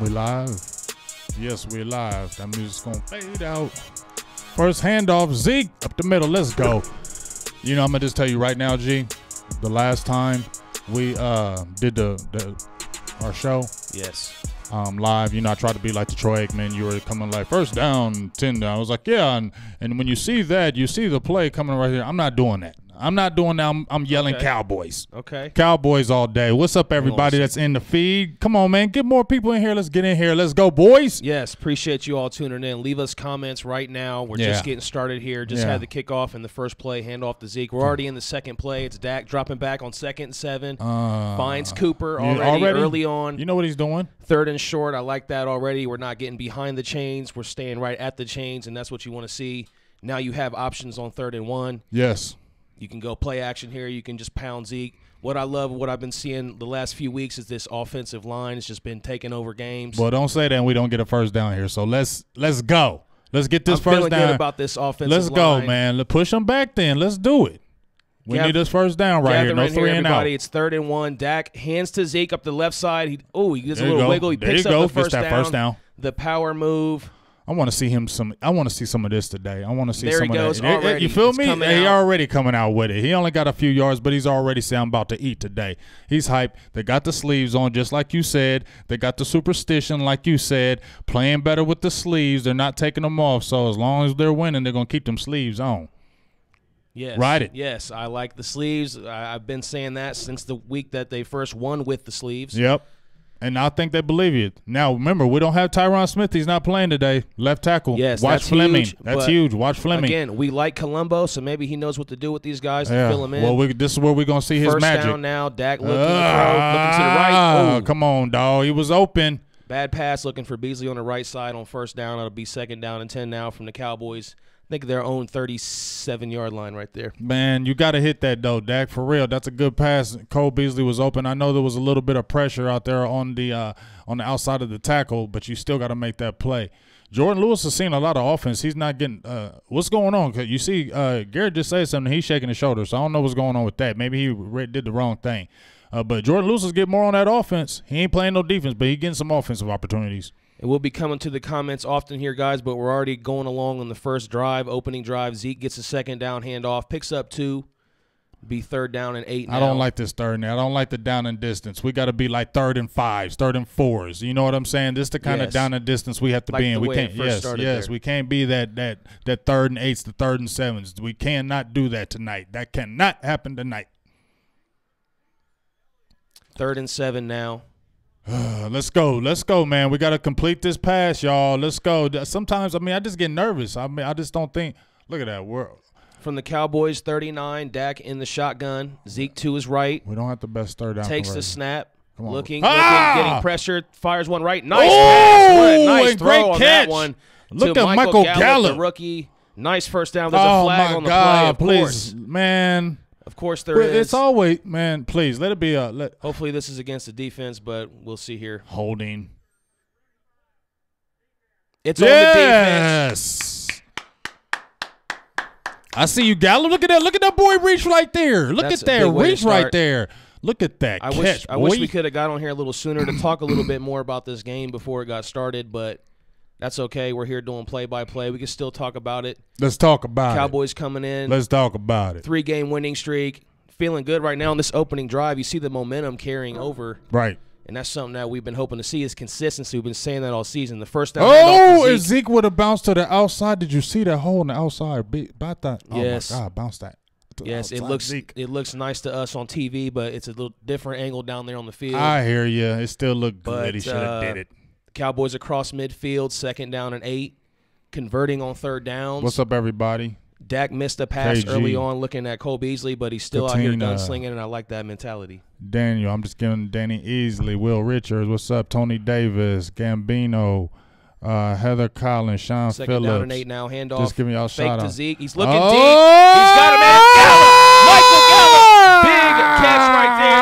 We live? Yes, we live. That music's gonna fade out. First handoff, Zeke up the middle. Let's go. You know, I'm gonna just tell you right now, G. The last time we did our show, yes, live. You know, I tried to be like the Troy Aikman. You were coming like first down, 10 down. I was like, yeah, and when you see that, you see the play coming right here. I'm not doing that. I'm not doing that. I'm yelling Cowboys. Okay. Cowboys all day. What's up, everybody that's in the feed? Come on, man. Get more people in here. Let's get in here. Let's go, boys. Yes, appreciate you all tuning in. Leave us comments right now. We're just getting started here. Just had the kickoff in the first play, handoff to Zeke. We're already in the second play. It's Dak dropping back on 2nd and 7. Finds Cooper already early on. You know what he's doing? 3rd and short. I like that already. We're not getting behind the chains. We're staying right at the chains, and that's what you want to see. Now you have options on 3rd and 1. Yes. You can go play action here. You can just pound Zeke. What I love, what I've been seeing the last few weeks is this offensive line has just been taking over games. Well, don't say that and we don't get a first down here. So let's go. Let's get this I'm first feeling down. Good about this offensive Let's line. go, man. Let's push them back then. Let's do it. We need this first down right here. No 3 and out. It's 3rd and 1. Dak hands to Zeke up the left side. He gets a little wiggle. He picks up the first down. The power move. I want to see him I want to see some of this today. I want to see there some he goes of that. already. You feel me? He out. already coming out with it. He only got a few yards, but he's already saying, I'm about to eat today. He's hyped. They got the sleeves on, just like you said. They got the superstition, like you said, playing better with the sleeves. They're not taking them off. So as long as they're winning, they're going to keep them sleeves on. Yes. Ride it. Yes, I like the sleeves. I've been saying that since the week that they first won with the sleeves. Yep. And I think they believe you. Now, remember, we don't have Tyron Smith. He's not playing today. Left tackle. Yes, watch that's Fleming. huge, that's huge. Watch Fleming. Again, we like Colombo, so maybe he knows what to do with these guys to fill them in. Well, this is where we're going to see his magic. First down now. Dak looking to throw, looking to the right. Come on, dog. He was open. Bad pass looking for Beasley on the right side on first down. It'll be 2nd down and 10 now from the Cowboys. I think their own 37-yard line right there. Man, you got to hit that, though, Dak, for real. That's a good pass. Cole Beasley was open. I know there was a little bit of pressure out there on the outside of the tackle, but you still got to make that play. Jordan Lewis has seen a lot of offense. He's not getting what's going on? Cause you see Garrett just said something. He's shaking his shoulder, so I don't know what's going on with that. Maybe he did the wrong thing. But Jordan Lewis is getting more on that offense. He ain't playing no defense, but he's getting some offensive opportunities. And we'll be coming to the comments often here, guys, but we're already going along on the first drive, opening drive. Zeke gets a 2nd down handoff, picks up 2, be 3rd down and 8 now. I don't like this 3rd now. I don't like the down and distance. We got to be like 3rd and 5s, 3rd and 4s. You know what I'm saying? This is the kind of down and distance we have to be in. We can't. Yes. We can't be that 3rd and 8s, the 3rd and 7s. We cannot do that tonight. That cannot happen tonight. 3rd and 7 now. Let's go, man. We got to complete this pass, y'all. Let's go. Sometimes, I just get nervous. I just don't think. Look at that world. From the Cowboys, 39, Dak in the shotgun. Zeke to his right. We don't have the best 3rd down. Takes the snap. Looking, getting pressured. Fires one right. Nice pass. What a nice throw on that one. Look at Michael Gallup, the rookie. Nice first down. There's a flag on the play, of course. Man. Of course there is. It's always, man, please, let it be a – hopefully this is against the defense, but we'll see here. Holding. It's on the defense. I see you, Gallup. Look at that. Look at that boy reach right there. Look at that reach right there. Look at that catch, I wish we could have got on here a little sooner to talk a little bit more about this game before it got started, but that's okay. We're here doing play-by-play. We can still talk about it. Let's talk about it. Cowboys coming in. Let's talk about it. 3-game winning streak. Feeling good right now in this opening drive. You see the momentum carrying over. Right. And that's something that we've been hoping to see is consistency. We've been saying that all season. The first down. If Zeke would have bounced to the outside, did you see that hole on the outside? About that. Yes. Oh, my God, bounce that. Yes, it looks nice to us on TV, but it's a little different angle down there on the field. I hear you. It still looked good. He should have did it. Cowboys across midfield, 2nd down and 8, converting on 3rd downs. What's up, everybody? Dak missed a pass early on looking at Cole Beasley, but he's still out here gunslinging, and I like that mentality. Daniel, I'm just giving Danny Easley, Will Richards, what's up? Tony Davis, Gambino, Heather Collins, Sean Phillips. 2nd down and 8 now, handoff. Just giving y'all a shout out. Fake to Zeke. He's looking deep. He's got him at Gallup. Michael Gallup. Big catch right there.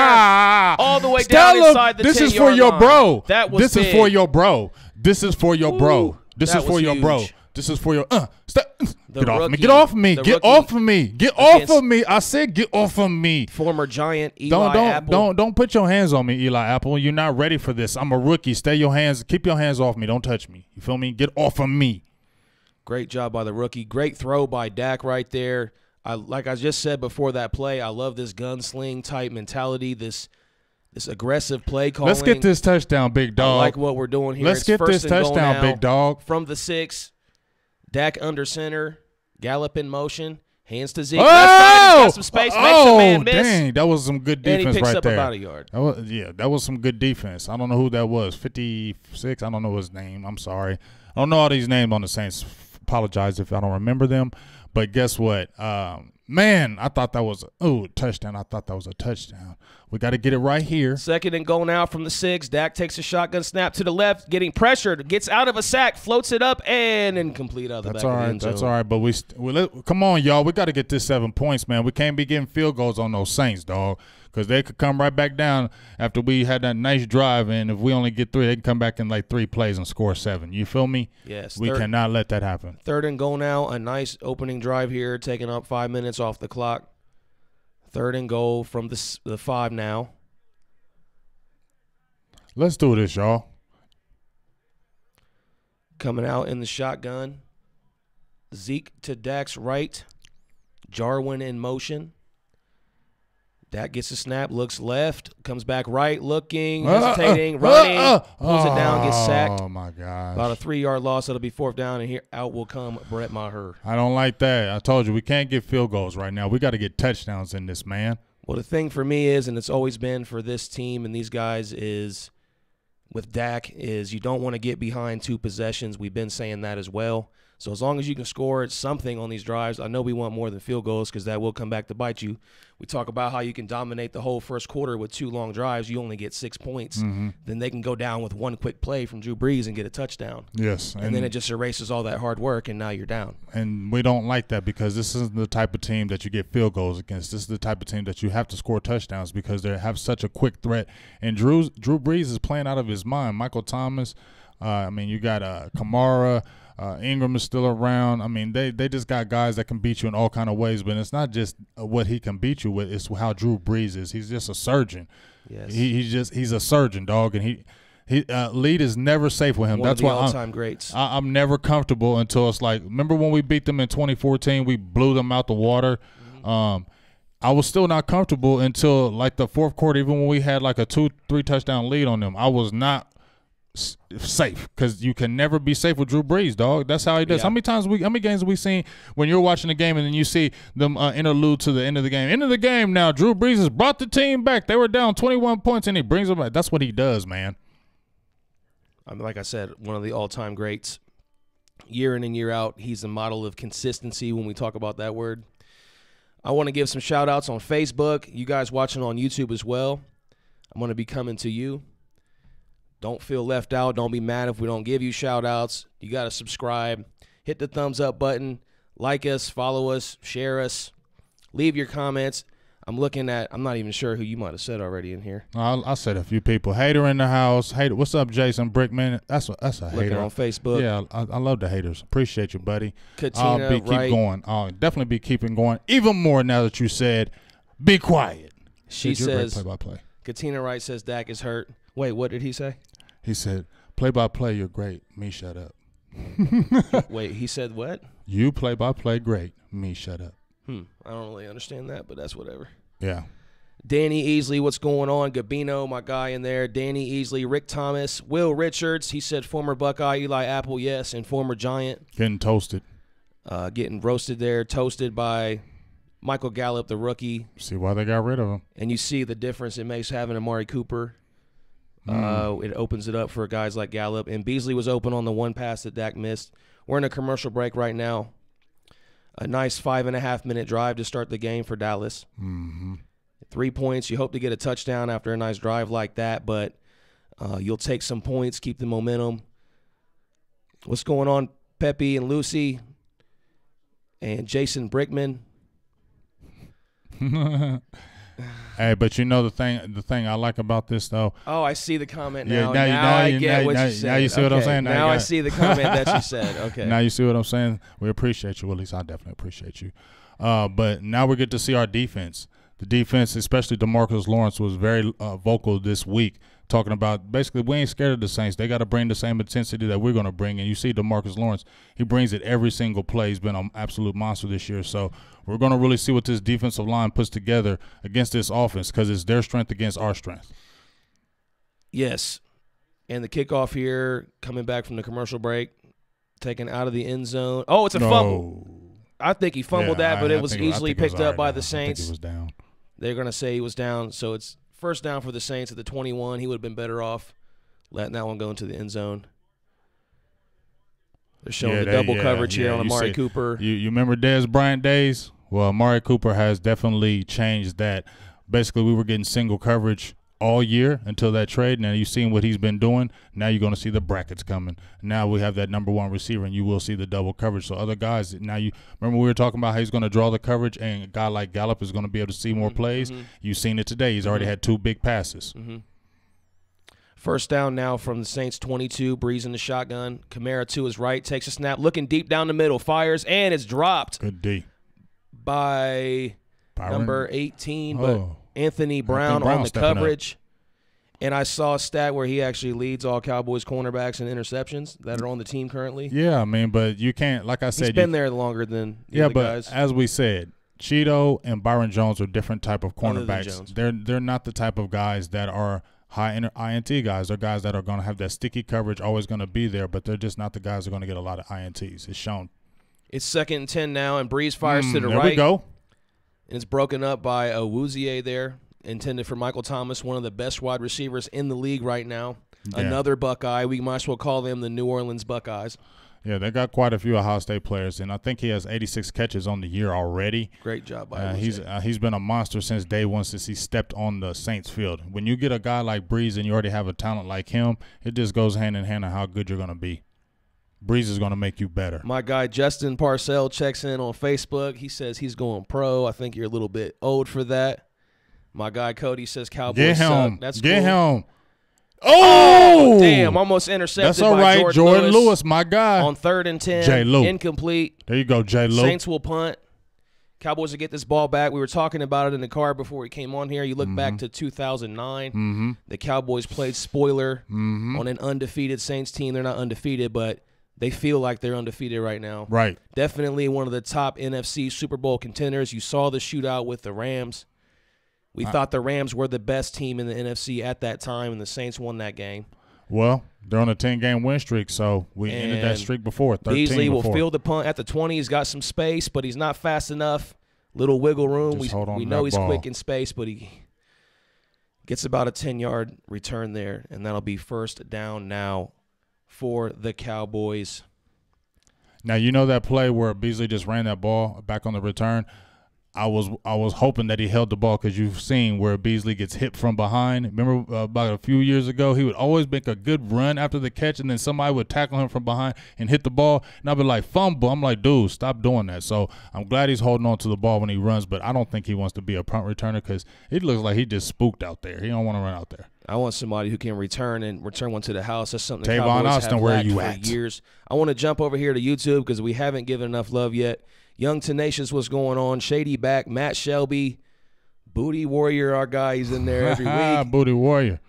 All the way down inside the 10-yard line. This is for your bro. That was This is for your bro. This is for your bro. This is for your bro. Huge. This is for your Get off me. Get off of me. Get off of me. Get off of me. I said get off of me. Former Giant Eli Apple. Don't put your hands on me, Eli Apple. You're not ready for this. I'm a rookie. Keep your hands off me. Don't touch me. You feel me? Get off of me. Great job by the rookie. Great throw by Dak right there. Like I just said before that play, I love this gunsling type mentality, this aggressive play calling. Let's get this touchdown, big dog. I like what we're doing here. Let's get this touchdown, big dog. From the 6, Dak under center, Gallup in motion, hands to Zeke. Oh! Got some space, makes a man miss. Dang, that was some good defense right there. And he picks up about a yard. That was some good defense. I don't know who that was, 56. I don't know his name. I'm sorry. I don't know all these names on the Saints. Apologize if I don't remember them. But guess what? Man, I thought that was a touchdown. I thought that was a touchdown. We got to get it right here. 2nd and goal now from the 6. Dak takes a shotgun snap to the left, getting pressured, gets out of a sack, floats it up, and incomplete out of the back of the end zone. That's all right. But come on, y'all. We got to get this 7 points, man. We can't be getting field goals on those Saints, dog, because they could come right back down after we had that nice drive, and if we only get 3, they can come back in like 3 plays and score 7. You feel me? Yes. We cannot let that happen. 3rd and goal now. A nice opening drive here, taking up 5 minutes off the clock. 3rd and goal from the 5 now. Let's do this, y'all. Coming out in the shotgun. Zeke to Dak's right. Jarwin in motion. Dak gets a snap, looks left, comes back right, looking, hesitating, running, pulls it down, gets sacked. Oh, my gosh. About a 3-yard loss. It'll be 4th down, and here out will come Brett Maher. I don't like that. I told you, we can't get field goals right now. We got to get touchdowns in this, man. Well, the thing for me is, and it's always been for this team and these guys is, with Dak, is you don't want to get behind 2 possessions. We've been saying that as well. So as long as you can score something on these drives, I know we want more than field goals because that will come back to bite you. We talk about how you can dominate the whole first quarter with 2 long drives. You only get 6 points. Mm-hmm. Then they can go down with 1 quick play from Drew Brees and get a touchdown. Yes. And then it just erases all that hard work, and now you're down. And we don't like that because this isn't the type of team that you get field goals against. This is the type of team that you have to score touchdowns because they have such a quick threat. And Drew Brees is playing out of his mind. Michael Thomas, you got Kamara. Ingram is still around. I mean, they just got guys that can beat you in all kind of ways, but it's not just what he can beat you with. It's how Drew Brees is. He's just a surgeon. Yes. He's a surgeon, dog, and he lead is never safe with him. One That's of the why all-time greats. I'm never comfortable until it's like, remember when we beat them in 2014? We blew them out the water. Mm-hmm. I was still not comfortable until like the 4th quarter, even when we had like a 2-3 touchdown lead on them. I was not safe because you can never be safe with Drew Brees, dog. That's how he does. Yeah. How many games have we seen when you're watching the game and then you see them interlude to the end of the game? End of the game now, Drew Brees has brought the team back. They were down 21 points and he brings them back. That's what he does, man. Like I said, one of the all-time greats. Year in and year out, he's a model of consistency when we talk about that word. I want to give some shout-outs on Facebook. You guys watching on YouTube as well. I'm going to be coming to you. Don't feel left out. Don't be mad if we don't give you shout-outs. You got to subscribe. Hit the thumbs up button. Like us, follow us, share us. Leave your comments. I'm not even sure who you might have said already in here. I said a few people. Hater in the house. Hater. What's up, Jason Brickman? That's a hater. Looking on Facebook. Yeah, I love the haters. Appreciate you, buddy. Katina, keep going. I'll definitely be keeping going. Even more now that you said, be quiet. She says, play-by-play. Katina Wright says Dak is hurt. Wait, what did he say? He said, play-by-play, you're great. Me, shut up. Wait, he said what? You play-by-play, great. Me, shut up. I don't really understand that, but that's whatever. Yeah. Danny Easley, what's going on? Gabino, my guy in there. Danny Easley, Rick Thomas, Will Richards. He said former Buckeye, Eli Apple, yes, and former Giant. Getting toasted. Getting roasted there, toasted by Michael Gallup, the rookie. See why they got rid of him. And you see the difference it makes having Amari Cooper. It opens it up for guys like Gallup. And Beasley was open on the one pass that Dak missed. We're in a commercial break right now. A nice 5.5-minute drive to start the game for Dallas. 3 points. You hope to get a touchdown after a nice drive like that, but you'll take some points, keep the momentum. What's going on, Pepe and Lucy and Jason Brickman? Hey, but you know the thing I like about this though. Oh, I see the comment Yeah, now. Now I get what you said. Now you see what I'm saying. Now I see the comment that you said. Okay. Now you see what I'm saying. We appreciate you. Well, at least I definitely appreciate you. But now we get to see our defense. The defense, especially DeMarcus Lawrence, was very vocal this week, talking about basically we ain't scared of the Saints. They got to bring the same intensity that we're going to bring. And you see DeMarcus Lawrence, he brings it every single play. He's been an absolute monster this year. So we're going to really see what this defensive line puts together against this offense because it's their strength against our strength. Yes. And the kickoff here, coming back from the commercial break, taken out of the end zone. Oh, it's a fumble. I think he fumbled that, but it was easily picked up by the Saints. I think he was down. They're going to say he was down, so it's first down for the Saints at the 21. He would have been better off letting that one go into the end zone. They're showing the double coverage here on Amari Cooper. You remember Dez Bryant days? Well, Amari Cooper has definitely changed that. Basically, we were getting single coverage all year until that trade. Now you've seen what he's been doing. Now you're going to see the brackets coming. Now we have that number one receiver, and you will see the double coverage. So other guys, now you remember we were talking about how he's going to draw the coverage, and a guy like Gallup is going to be able to see more plays. You've seen it today. He's already had 2 big passes. First down now from the Saints 22, Breeze in the shotgun. Kamara to his right, takes a snap, looking deep down the middle, fires, and it's dropped. Good D. By number 18, but Anthony Brown on the coverage. And I saw a stat where he actually leads all Cowboys cornerbacks in interceptions that are on the team currently. Yeah, I mean, but you can't, like I said. He's been there longer than the other guys. As we said, Cheeto and Byron Jones are different type of cornerbacks. They're not the type of guys that are high INT guys. They're guys that are going to have that sticky coverage, always going to be there, but they're just not the guys that are going to get a lot of INTs. It's shown. It's 2nd and 10 now, and Breeze fires to the right. There we go. And it's broken up by a Wouzier there, intended for Michael Thomas, one of the best wide receivers in the league right now. Yeah. Another Buckeye. We might as well call them the New Orleans Buckeyes. Yeah, they got quite a few Ohio State players, and I think he has 86 catches on the year already. Great job by him. He's been a monster since day one, since he stepped on the Saints field. When you get a guy like Breeze and you already have a talent like him, it just goes hand in hand on how good you're going to be. Breeze is going to make you better. My guy Justin Parcell checks in on Facebook. He says he's going pro. I think you're a little bit old for that. My guy Cody says Cowboys suck. That's cool. Get him. Oh, damn. Almost intercepted. That's all right. Jordan Lewis, my guy. On 3rd and 10. J. Lou. Incomplete. There you go, J. Lou. Saints will punt. Cowboys will get this ball back. We were talking about it in the car before we came on here. You look back to 2009. The Cowboys played spoiler on an undefeated Saints team. They're not undefeated, but they feel like they're undefeated right now. Right. Definitely one of the top NFC Super Bowl contenders. You saw the shootout with the Rams. We thought the Rams were the best team in the NFC at that time, and the Saints won that game. Well, they're on a 10-game win streak, so we ended that streak before. 13 Beasley before. will field the punt at the 20. He's got some space, but he's not fast enough. Little wiggle room. We know he's quick in space, but he gets about a 10-yard return there, and that'll be first down now for the Cowboys. Now, you know that play where Beasley just ran that ball back on the return? I was hoping that he held the ball because you've seen where Beasley gets hit from behind. Remember about a few years ago, he would always make a good run after the catch, and then somebody would tackle him from behind and hit the ball. And I'd be like, fumble. I'm like, dude, stop doing that. So I'm glad he's holding on to the ball when he runs, but I don't think he wants to be a punt returner because it looks like he just spooked out there. He don't want to run out there. I want somebody who can return one to the house. That's something the Tavon Cowboys Austin, have where lacked you for at? Years. I want to jump over here to YouTube because we haven't given enough love yet. Young Tenacious, what's going on? Shady Back, Matt Shelby, Booty Warrior, our guy, he's in there every week. Booty Warrior.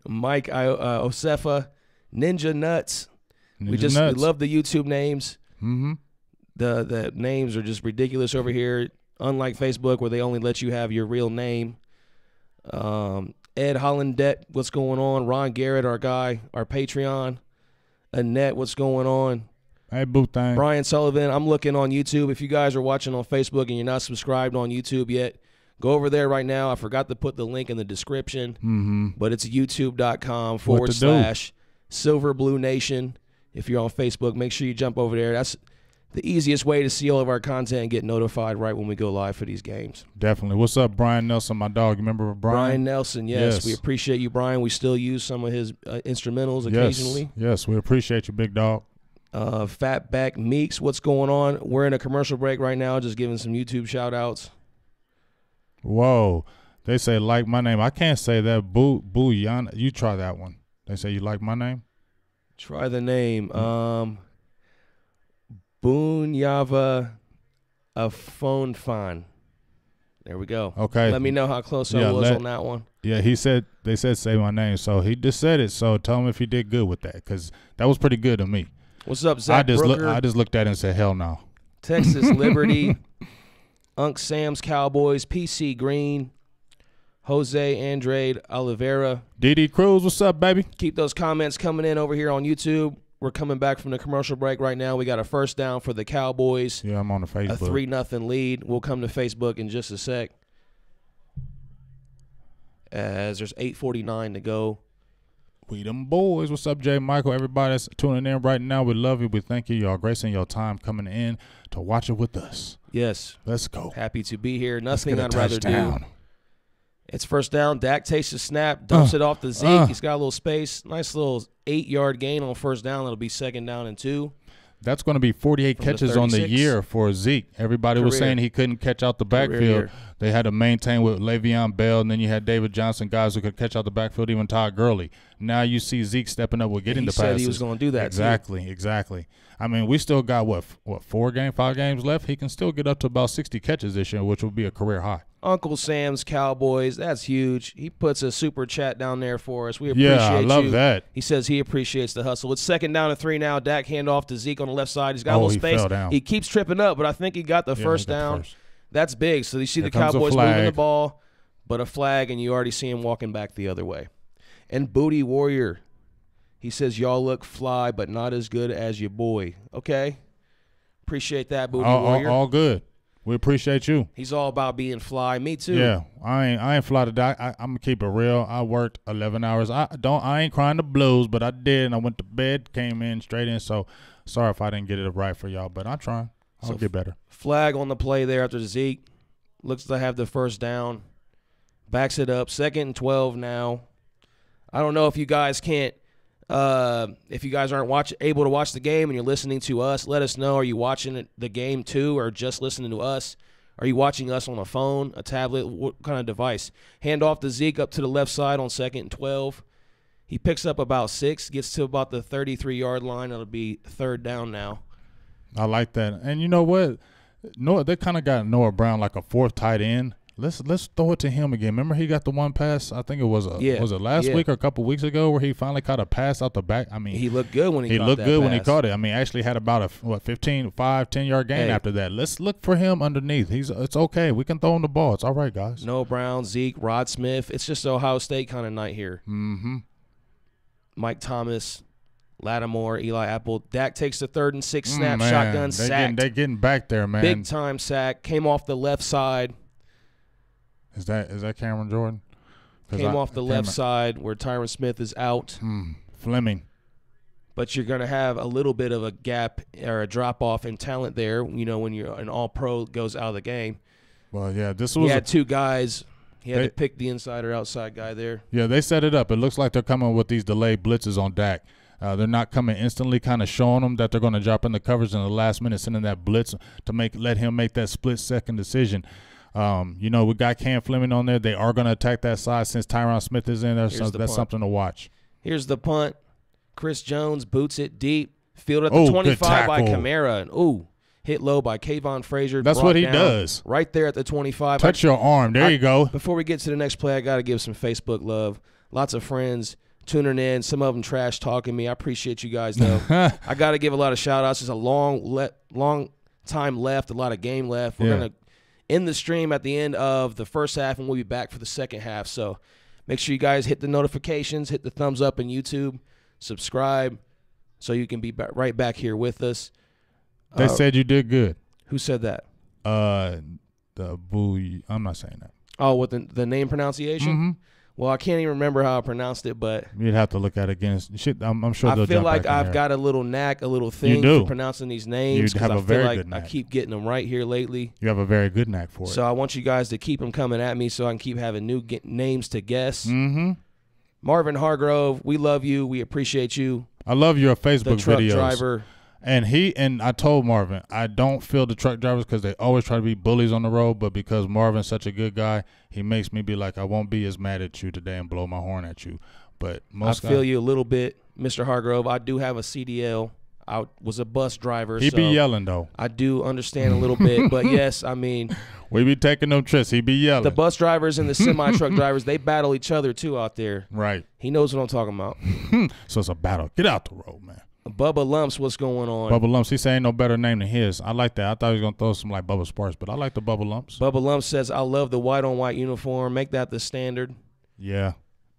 Mike Osefa, Ninja Nuts. We love the YouTube names. The names are just ridiculous over here. Unlike Facebook, where they only let you have your real name. Ed Hollandet, what's going on? Ron Garrett, our guy, our Patreon. Annette, what's going on? Hey, boo thing. Brian Sullivan, I'm looking on YouTube. If you guys are watching on Facebook and you're not subscribed on YouTube yet, go over there right now. I forgot to put the link in the description, but it's youtube.com/Silver Blue Nation. If you're on Facebook, make sure you jump over there. That's the easiest way to see all of our content and get notified right when we go live for these games. Definitely. What's up, Brian Nelson, my dog? You remember Brian? Brian Nelson, yes. We appreciate you, Brian. We still use some of his instrumentals occasionally. Yes, we appreciate you, big dog. Fatback Meeks, what's going on? We're in a commercial break right now, just giving some YouTube shout-outs. Whoa. They say like my name. I can't say that. Booyana. You try that one. They say you like my name? Try the name. Bunyava Afonfan. There we go. Okay. Let me know how close I was on that one. Yeah, they said say my name. So he just said it. So tell him if he did good with that, because that was pretty good to me. What's up, Zach Brooker? I just looked at it and said, hell no. Texas Liberty, Unc Sam's Cowboys, PC Green, Jose Andrade Oliveira. DD Cruz, what's up, baby? Keep those comments coming in over here on YouTube. We're coming back from the commercial break right now. We got a first down for the Cowboys. Yeah, I'm on the Facebook. A 3-0 lead. We'll come to Facebook in just a sec. As there's 8:49 to go. We them boys. What's up, Jay Michael? Everybody that's tuning in right now, we love you. We thank you. Y'all gracing your time coming in to watch it with us. Yes. Let's go. Happy to be here. Nothing I'd rather do. It's first down. Dak takes the snap, dumps it off to Zeke. He's got a little space. Nice little 8-yard gain on first down. It'll be 2nd down and 2. That's going to be 48 catches on the year for Zeke. Everybody was saying he couldn't catch out the backfield. They had to maintain with Le'Veon Bell, and then you had David Johnson, guys who could catch out the backfield, even Todd Gurley. Now you see Zeke stepping up with getting the passes. He said he was going to do that, Exactly. I mean, we still got, 5 games left? He can still get up to about 60 catches this year, which will be a career high. Uncle Sam's Cowboys, that's huge. He puts a super chat down there for us. We appreciate you. Yeah, I love that. He says he appreciates the hustle. It's 2nd down and 3 now. Dak handoff to Zeke on the left side. He's got a little space. Fell down. He keeps tripping up, but I think he got the first down. That's big. So you see the Cowboys moving the ball, but a flag, and you already see him walking back the other way. And Booty Warrior, he says, y'all look fly, but not as good as your boy. Okay? Appreciate that, Booty Warrior. All good. We appreciate you. He's all about being fly. Me too. Yeah, I ain't fly to die. I'm gonna keep it real. I worked 11 hours. I ain't crying the blues, but I did. And I went to bed, came in straight in. So sorry if I didn't get it right for y'all, but I'm trying. I'll get better. Flag on the play there after Zeke. Looks to have the first down. Backs it up. 2nd and 12 now. I don't know if you guys can't. If you guys aren't able to watch the game and you're listening to us, let us know. Are you watching the game too, or just listening to us? Are you watching us on a phone, a tablet? What kind of device? Hand off to Zeke up to the left side on 2nd and 12. He picks up about 6, gets to about the 33-yard line. It'll be 3rd down now. I like that. And you know what? They kind of got Noah Brown like a 4th tight end. Let's throw it to him again. Remember he got the one pass, I think it was was it last week or a couple weeks ago, where he finally caught a pass out the back? I mean, he looked good when he caught it. I mean, actually had about a 10-yard gain after that. Let's look for him underneath. It's okay. We can throw him the ball. It's all right, guys. Noah Brown, Zeke, Rod Smith. It's just Ohio State kind of night here. Mm-hmm. Mike Thomas, Lattimore, Eli Apple. Dak takes the 3rd and 6 snap, shotgun, sacked. They're getting back there, man. Big time sack. Came off the left side. Is that Cameron Jordan? Came off the left side where Tyron Smith is out. Fleming. But you're going to have a little bit of a gap or a drop-off in talent there, when an all-pro goes out of the game. Well, yeah, this was – He had 2 guys. He had to pick the inside or outside guy there. Yeah, they set it up. It looks like they're coming with these delayed blitzes on Dak. They're not coming instantly, kind of showing them that they're going to drop in the coverage in the last minute, sending that blitz to let him make that split-second decision. We got Cam Fleming on there. They are going to attack that side since Tyron Smith is in there, so that's something to watch. Here's the punt. Chris Jones boots it deep. Field at the 25 by Kamara. And, hit low by Kayvon Frazier. That's what he does. Right there at the 25. Touch your arm. There you go. Before we get to the next play, I got to give some Facebook love. Lots of friends tuning in. Some of them trash talking me. I appreciate you guys, though. I got to give a lot of shout-outs. There's a long time left, a lot of game left. We're going to end the stream at the end of the first half, and we'll be back for the second half. So make sure you guys hit the notifications, hit the thumbs up in YouTube, subscribe, so you can be right back here with us. They said you did good. Who said that? I'm not saying that. Oh, with the name pronunciation? Mm-hmm. Well, I can't even remember how I pronounced it, but you'd have to look at it again. I'm sure they'll I feel jump like back in I've there. got a little knack, a little thing for pronouncing these names. You have a very good knack. I keep getting them right here lately. You have a very good knack for it. So I want you guys to keep them coming at me so I can keep having new names to guess. Mm-hmm. Marvin Hargrove, we love you. We appreciate you. I love your Facebook the truck videos. driver. And I told Marvin, I don't feel the truck drivers because they always try to be bullies on the road, but because Marvin's such a good guy, he makes me be like, I won't be as mad at you today and blow my horn at you. But most I feel you a little bit, Mr. Hargrove. I do have a CDL. I was a bus driver. He be yelling, though. I do understand a little bit. But, yes, I mean. We be taking them trips. He be yelling. The bus drivers and the semi-truck drivers, they battle each other, too, out there. Right. He knows what I'm talking about. So it's a battle. Get out the road, man. Bubba Lumps, what's going on? Bubba Lumps, he saying no better name than his. I like that. I thought he was going to throw some like Bubba Sparks, but I like the Bubba Lumps. Bubba Lumps says, I love the white-on-white uniform. Make that the standard. Yeah.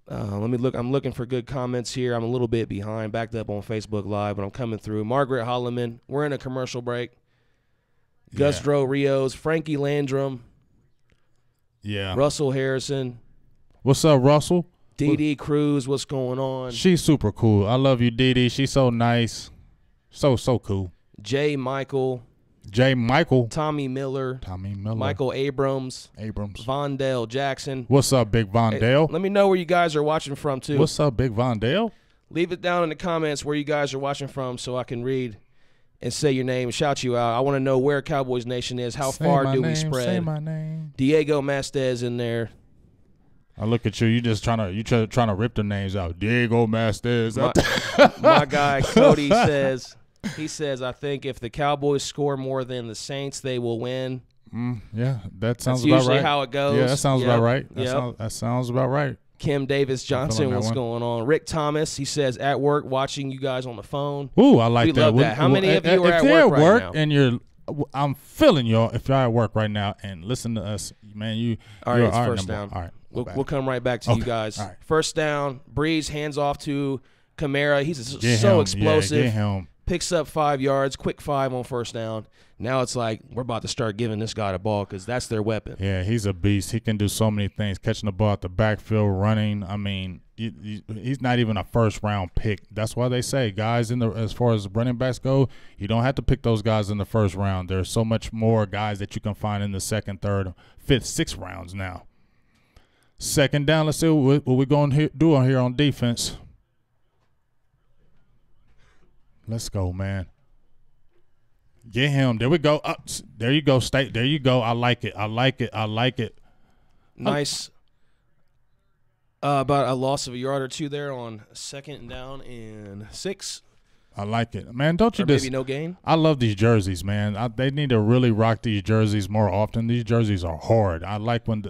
Let me look. I'm looking for good comments here. I'm a little bit behind, backed up on Facebook Live, but I'm coming through. Margaret Holloman, we're in a commercial break. Yeah. Gustro Rios, Frankie Landrum. Yeah. Russell Harrison. What's up, Russell? Dee Cruz, what's going on? She's super cool. I love you, Dee. She's so nice. So cool. J. Michael. Tommy Miller. Michael Abrams. Vondale Jackson. What's up, Big Vondale? Hey, let me know where you guys are watching from, too. What's up, Big Vondale? Leave it down in the comments where you guys are watching from so I can read and say your name and shout you out. I want to know where Cowboys Nation is. How far do we spread? Say my name. Diego Mastez in there. I look at you. You just trying to rip the names out. Diego Mastez. My guy Cody says. He says, I think if the Cowboys score more than the Saints, they will win. Yeah, that sounds That's about usually right. how it goes. Yeah, that sounds about right. That sounds about right. Kim Davis Johnson, what's going on? Rick Thomas, he says, at work, watching you guys on the phone. Ooh, I like we that. Love that. How many of you are at work right now? And I'm feeling y'all. If you're at work right now and listen to us, man, all right, it's first down. All right, we'll come right back to you guys. Right. First down, Breeze hands off to Kamara. He's so explosive. Yeah, get him. Picks up 5 yards, quick 5 on first down. Now it's like we're about to start giving this guy the ball because that's their weapon. Yeah, he's a beast. He can do so many things, catching the ball at the backfield, running. I mean, he's not even a first-round pick. That's why they say guys as far as running backs go, you don't have to pick those guys in the first round. There's so much more guys that you can find in the second, third, fifth, sixth rounds now. Second down, let's see what we're going to do on here on defense. Let's go, man. Get him. There we go. There you go, State. There you go. I like it. Nice. About a loss of a yard or two there on second down and 6. I like it. Man, don't you maybe no gain? I love these jerseys, man. They need to really rock these jerseys more often. These jerseys are hard. I like when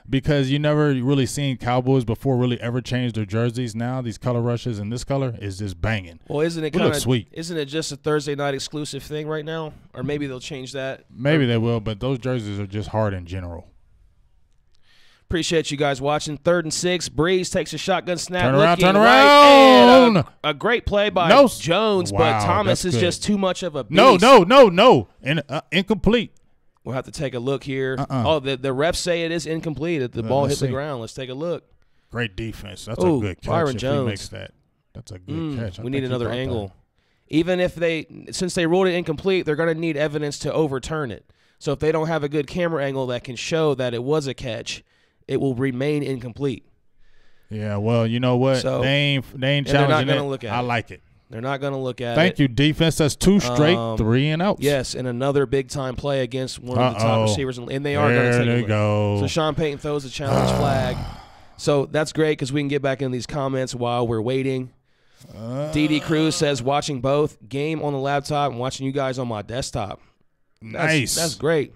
because you never really seen Cowboys before really ever change their jerseys. Now these color rushes and this color is just banging. Well, isn't it kind of sweet? Isn't it just a Thursday night exclusive thing right now? Or maybe they'll change that. Maybe they will, but those jerseys are just hard in general. Appreciate you guys watching. 3rd and 6. Breeze takes a shotgun snap. Turn around. And a great play by Jones, wow, but Thomas is just too much of a beast. No. Incomplete. We'll have to take a look here. Oh, the refs say it is incomplete. The ball hit the ground. Let's take a look. Great defense. That's a good catch. Byron if Jones he makes that. That's a good catch. We need another angle. Even if since they ruled it incomplete, they're going to need evidence to overturn it. So if they don't have a good camera angle that can show that it was a catch, it will remain incomplete. Yeah, well, you know what? So, they ain't challenging they're not gonna it. Look at I like it. They're not going to look at it. Thank you, defense. That's 2 straight 3 and outs. Yes, and another big-time play against one of the top receivers. And they are going to take it. There they go. So Sean Payton throws a challenge flag. So that's great because we can get back in these comments while we're waiting. Dee Cruz says, watching both. Game on the laptop and watching you guys on my desktop. Nice. That's great.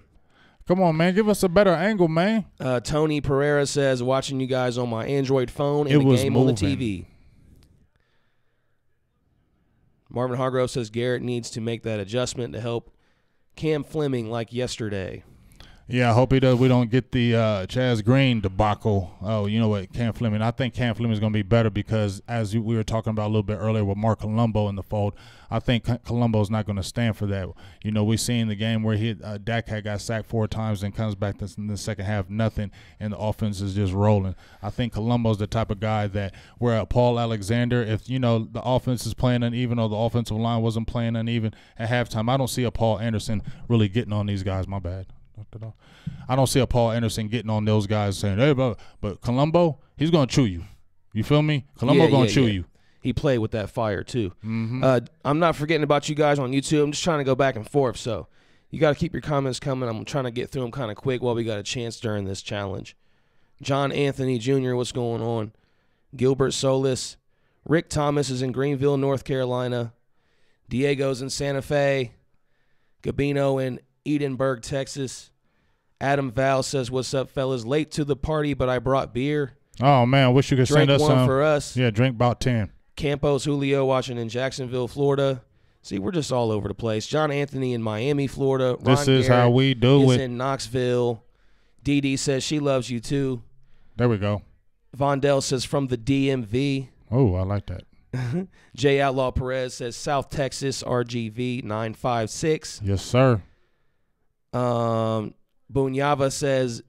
Come on, man. Give us a better angle, man. Tony Pereira says, watching you guys on my Android phone and the game on the TV. Marvin Hargrove says Garrett needs to make that adjustment to help Cam Fleming like yesterday. Yeah, I hope he does. We don't get the Chaz Green debacle. Oh, you know what, Cam Fleming. I think Cam Fleming is going to be better because, as we were talking about a little bit earlier with Mark Colombo in the fold, I think Colombo's not going to stand for that. You know, we seen the game where Dak had got sacked 4 times and comes back in the second half, nothing, and the offense is just rolling. I think Colombo's the type of guy that where Paul Alexander, if, you know, the offense is playing uneven or the offensive line wasn't playing uneven at halftime, I don't see a Paul Anderson really getting on these guys. My bad. I don't see a Paul Anderson getting on those guys saying, hey, but Colombo, he's going to chew you. You feel me? Colombo going to chew you. he played with that fire too. I'm not forgetting about you guys on YouTube. I'm just trying to go back and forth. So you got to keep your comments coming. I'm trying to get through them kind of quick while we got a chance during this challenge. John Anthony Jr., what's going on? Gilbert Solis. Rick Thomas is in Greenville, North Carolina. Diego's in Santa Fe. Gabino in Edinburgh, Texas. Adam Val says, what's up, fellas? Late to the party, but I brought beer. Oh, man, I wish you could send us some. For us. Yeah, drink about 10. Campos Julio watching in Jacksonville, Florida. See, we're just all over the place. John Anthony in Miami, Florida. This Ron is Garrett how we do is it. in Knoxville. Dee Dee says she loves you too. There we go. Vondell says from the DMV. Oh, I like that. J Outlaw Perez says South Texas, RGV 956. Yes, sir. Bunyava says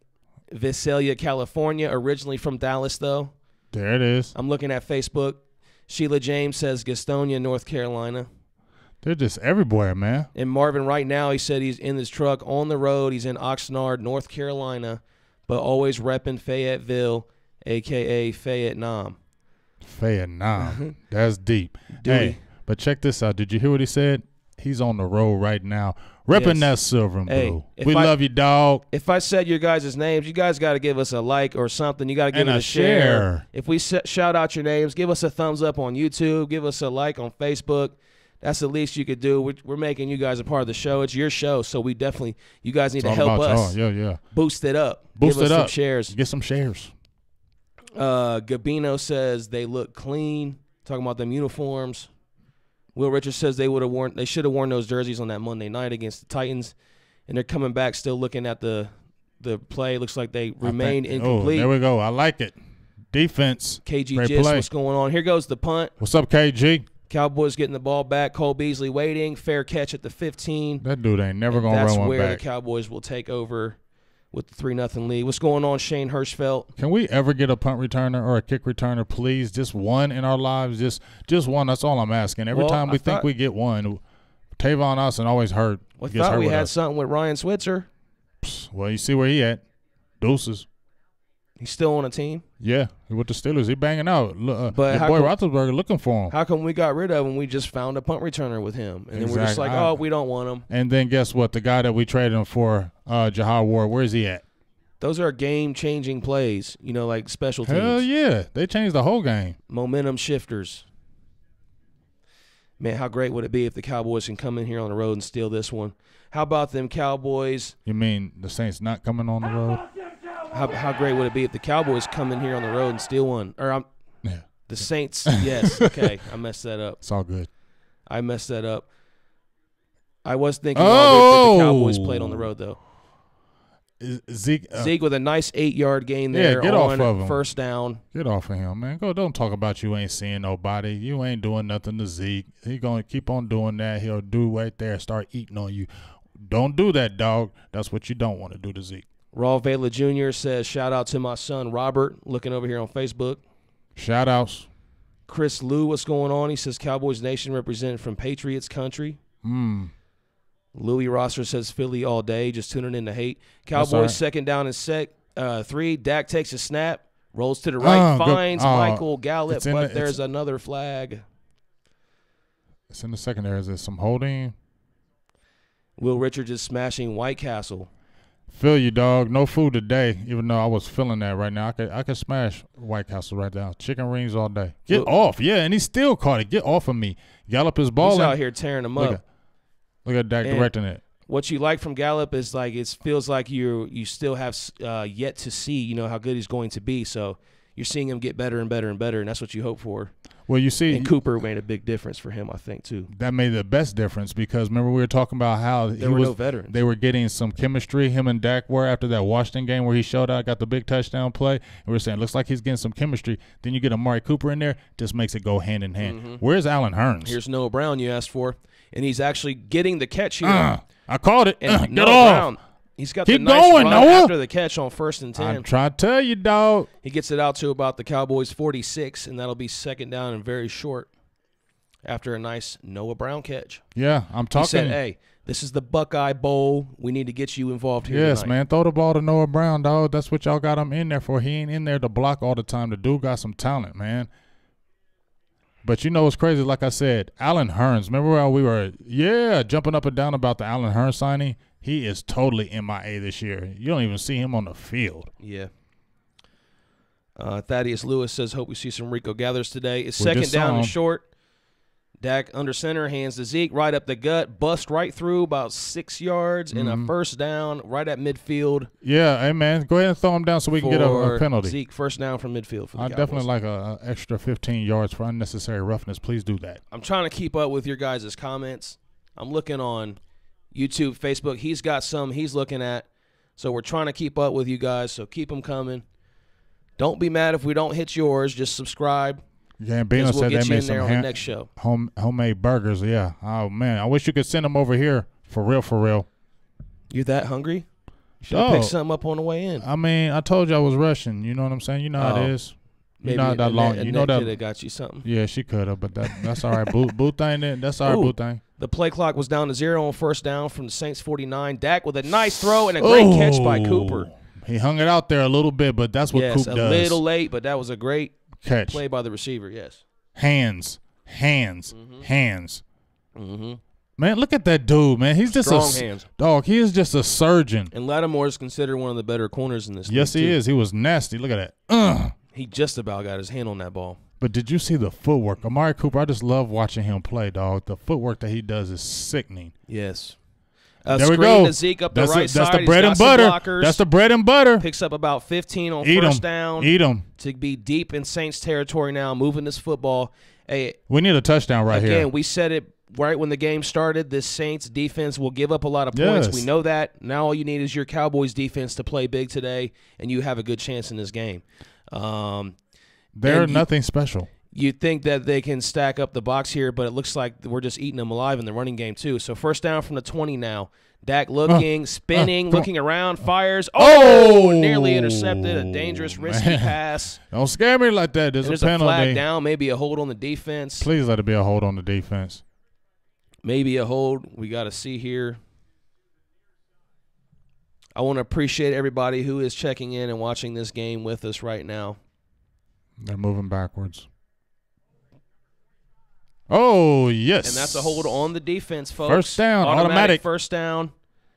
Visalia, California, originally from Dallas, though. There it is. I'm looking at Facebook. Sheila James says Gastonia, North Carolina. They're just everywhere, man. And Marvin, right now, he said he's in his truck on the road. He's in Oxnard, North Carolina, but always repping Fayetteville, a.k.a. Fayette-Nam. Fayette-Nam. That's deep. Duty. Hey, but check this out. Did you hear what he said? He's on the road right now, repping that silver and blue. We love you, dog. If I said your guys' names, you guys got to give us a like or something. You got to give it a share. If we shout out your names, give us a thumbs up on YouTube. Give us a like on Facebook. That's the least you could do. We're making you guys a part of the show. It's your show, so you guys need to help us. Yeah. Boost it up. Boost it up. Some shares. Get some shares. Gabino says they look clean. Talking about them uniforms. Will Richards says they should have worn those jerseys on that Monday night against the Titans, and they're coming back still looking at the play. Looks like they remained incomplete. Oh, there we go. I like it. Defense. KG Gist, what's going on? Here goes the punt. What's up, KG? Cowboys getting the ball back. Cole Beasley waiting. Fair catch at the 15. That dude ain't never going to run one back. That's where the Cowboys will take over with the 3-0 lead. What's going on, Shane Hirschfeld? Can we ever get a punt returner or a kick returner, please? Just one in our lives. Just one. That's all I'm asking. Every time we think we get one, Tavon Austin always hurt. I thought we had something with Ryan Switzer. Well, you see where he at. Deuces. He's still on a team? Yeah, with the Steelers. He banging out. But boy Roethlisberger looking for him. How come we got rid of him? We just found a punt returner with him. And then we're just like, oh, we don't want him. And then guess what? The guy that we traded him for, Jahar Ward, where is he at? Those are game-changing plays, like special teams. Hell yeah. They changed the whole game. Momentum shifters. Man, how great would it be if the Cowboys can come in here on the road and steal this one? How about them Cowboys? You mean the Saints not coming on the road? How great would it be if the Cowboys come in here on the road and steal one? The Saints, yes. Okay, I messed that up. It's all good. I messed that up. I was thinking that the Cowboys played on the road, though. Zeke with a nice 8-yard gain there. Get off of him. First down. Get off of him, man. Don't talk about you ain't seeing nobody. You ain't doing nothing to Zeke. He going to keep on doing that. He'll do right there, start eating on you. Don't do that, dog. That's what you don't want to do to Zeke. Raw Vela Jr. says, shout out to my son, Robert, looking over here on Facebook. Shout outs. Chris Lou, what's going on? He says, Cowboys Nation represented from Patriots country. Louis Rosser says, Philly all day, just tuning in to hate. Cowboys second down and 3. Dak takes a snap, rolls to the right, finds Michael Gallup, but there's another flag. It's in the secondary. Is there some holding? Will Richards is smashing White Castle. Feel you, dog. No food today, even though I was feeling that right now. I could smash White Castle right now. Chicken rings all day. Get off. Yeah, and he still caught it. Get off of me. Gallup is balling. He's out here tearing them up. Look at Dak directing it. What you like from Gallup is it feels like you still have yet to see, how good he's going to be. So you're seeing him get better and better and better, and that's what you hope for. Well, you see, and Cooper made a big difference for him, I think, too. That made the best difference because remember we were talking about how no veterans. They were getting some chemistry. Him and Dak were after that Washington game where he showed out, got the big touchdown play, and we were saying looks like he's getting some chemistry. Then you get Amari Cooper in there, just makes it go hand in hand. Where's Allen Hurns? Here's Noah Brown you asked for, and he's actually getting the catch here. I called it. And Get off. Brown, he's got Keep the nice going, run Noah. After the catch on 1st and 10. I'm trying to tell you, dog. He gets it out to about the Cowboys 46, and that'll be second down and very short after a nice Noah Brown catch. Yeah, I'm talking. He said, hey, this is the Buckeye Bowl. We need to get you involved here Yes, tonight. Man. Throw the ball to Noah Brown, dog. That's what y'all got him in there for. He ain't in there to block all the time. The dude got some talent, man. But you know what's crazy? Like I said, Allen Hurns. Remember how we were, jumping up and down about the Allen Hurns signing? He is totally MIA this year. You don't even see him on the field. Yeah. Thaddeus Lewis says, hope we see some Rico Gathers today. It's second down and short. Dak under center, hands to Zeke, right up the gut, bust right through about 6 yards, and a first down right at midfield. Yeah, hey, man, go ahead and throw him down so we can get a penalty. Zeke, first down from midfield for the Cowboys. Definitely like an extra 15 yards for unnecessary roughness. Please do that. I'm trying to keep up with your guys' comments. I'm looking on YouTube, Facebook. He's got some he's looking at, so we're trying to keep up with you guys, so keep them coming. Don't be mad if we don't hit yours. Just subscribe. Gambino said they made some on the next show. Homemade burgers. Yeah. Oh man, I wish you could send them over here for real. For real. You that hungry? Should have picked something up on the way in. I mean, I told you I was rushing. You know what I'm saying? You know how it is. You know that long. You know that could have got you something. Yeah, she could have, but that's all right. Boo thing. That's all right. Boo thing. The play clock was down to 0 on first down from the Saints 49. Dak with a nice throw and a great catch by Cooper. He hung it out there a little bit, but that's what Coop does. A little late, but that was a great catch. Play by the receiver, yes. Hands. Man, look at that dude, man. He's just strong hands. Dog, he is just a surgeon. And Lattimore is considered one of the better corners in this league. Yes, he is. He was nasty. Look at that. He just about got his hand on that ball. But did you see the footwork? Amari Cooper, I just love watching him play, dog. The footwork that he does is sickening. Yes. There we go. To Zeke up the right side. That's the bread and butter. That's the bread and butter. Picks up about 15 on first down. Eat him. To be deep in Saints territory now, moving this football. Hey, we need a touchdown right here. Again, we said it right when the game started. This Saints defense will give up a lot of points. We know that. Now all you need is your Cowboys defense to play big today, and you have a good chance in this game. They're nothing special. You'd think that they can stack up the box here, but it looks like we're just eating them alive in the running game too. So first down from the 20 now. Dak looking, spinning, looking around, fires. Oh, nearly intercepted. A dangerous, risky pass. Don't scare me like that. There's a penalty. A flag down, maybe a hold on the defense. Please let it be a hold on the defense. Maybe a hold. We got to see here. I want to appreciate everybody who is checking in and watching this game with us right now. They're moving backwards. Oh, yes. And that's a hold on the defense, folks. First down, automatic. First down.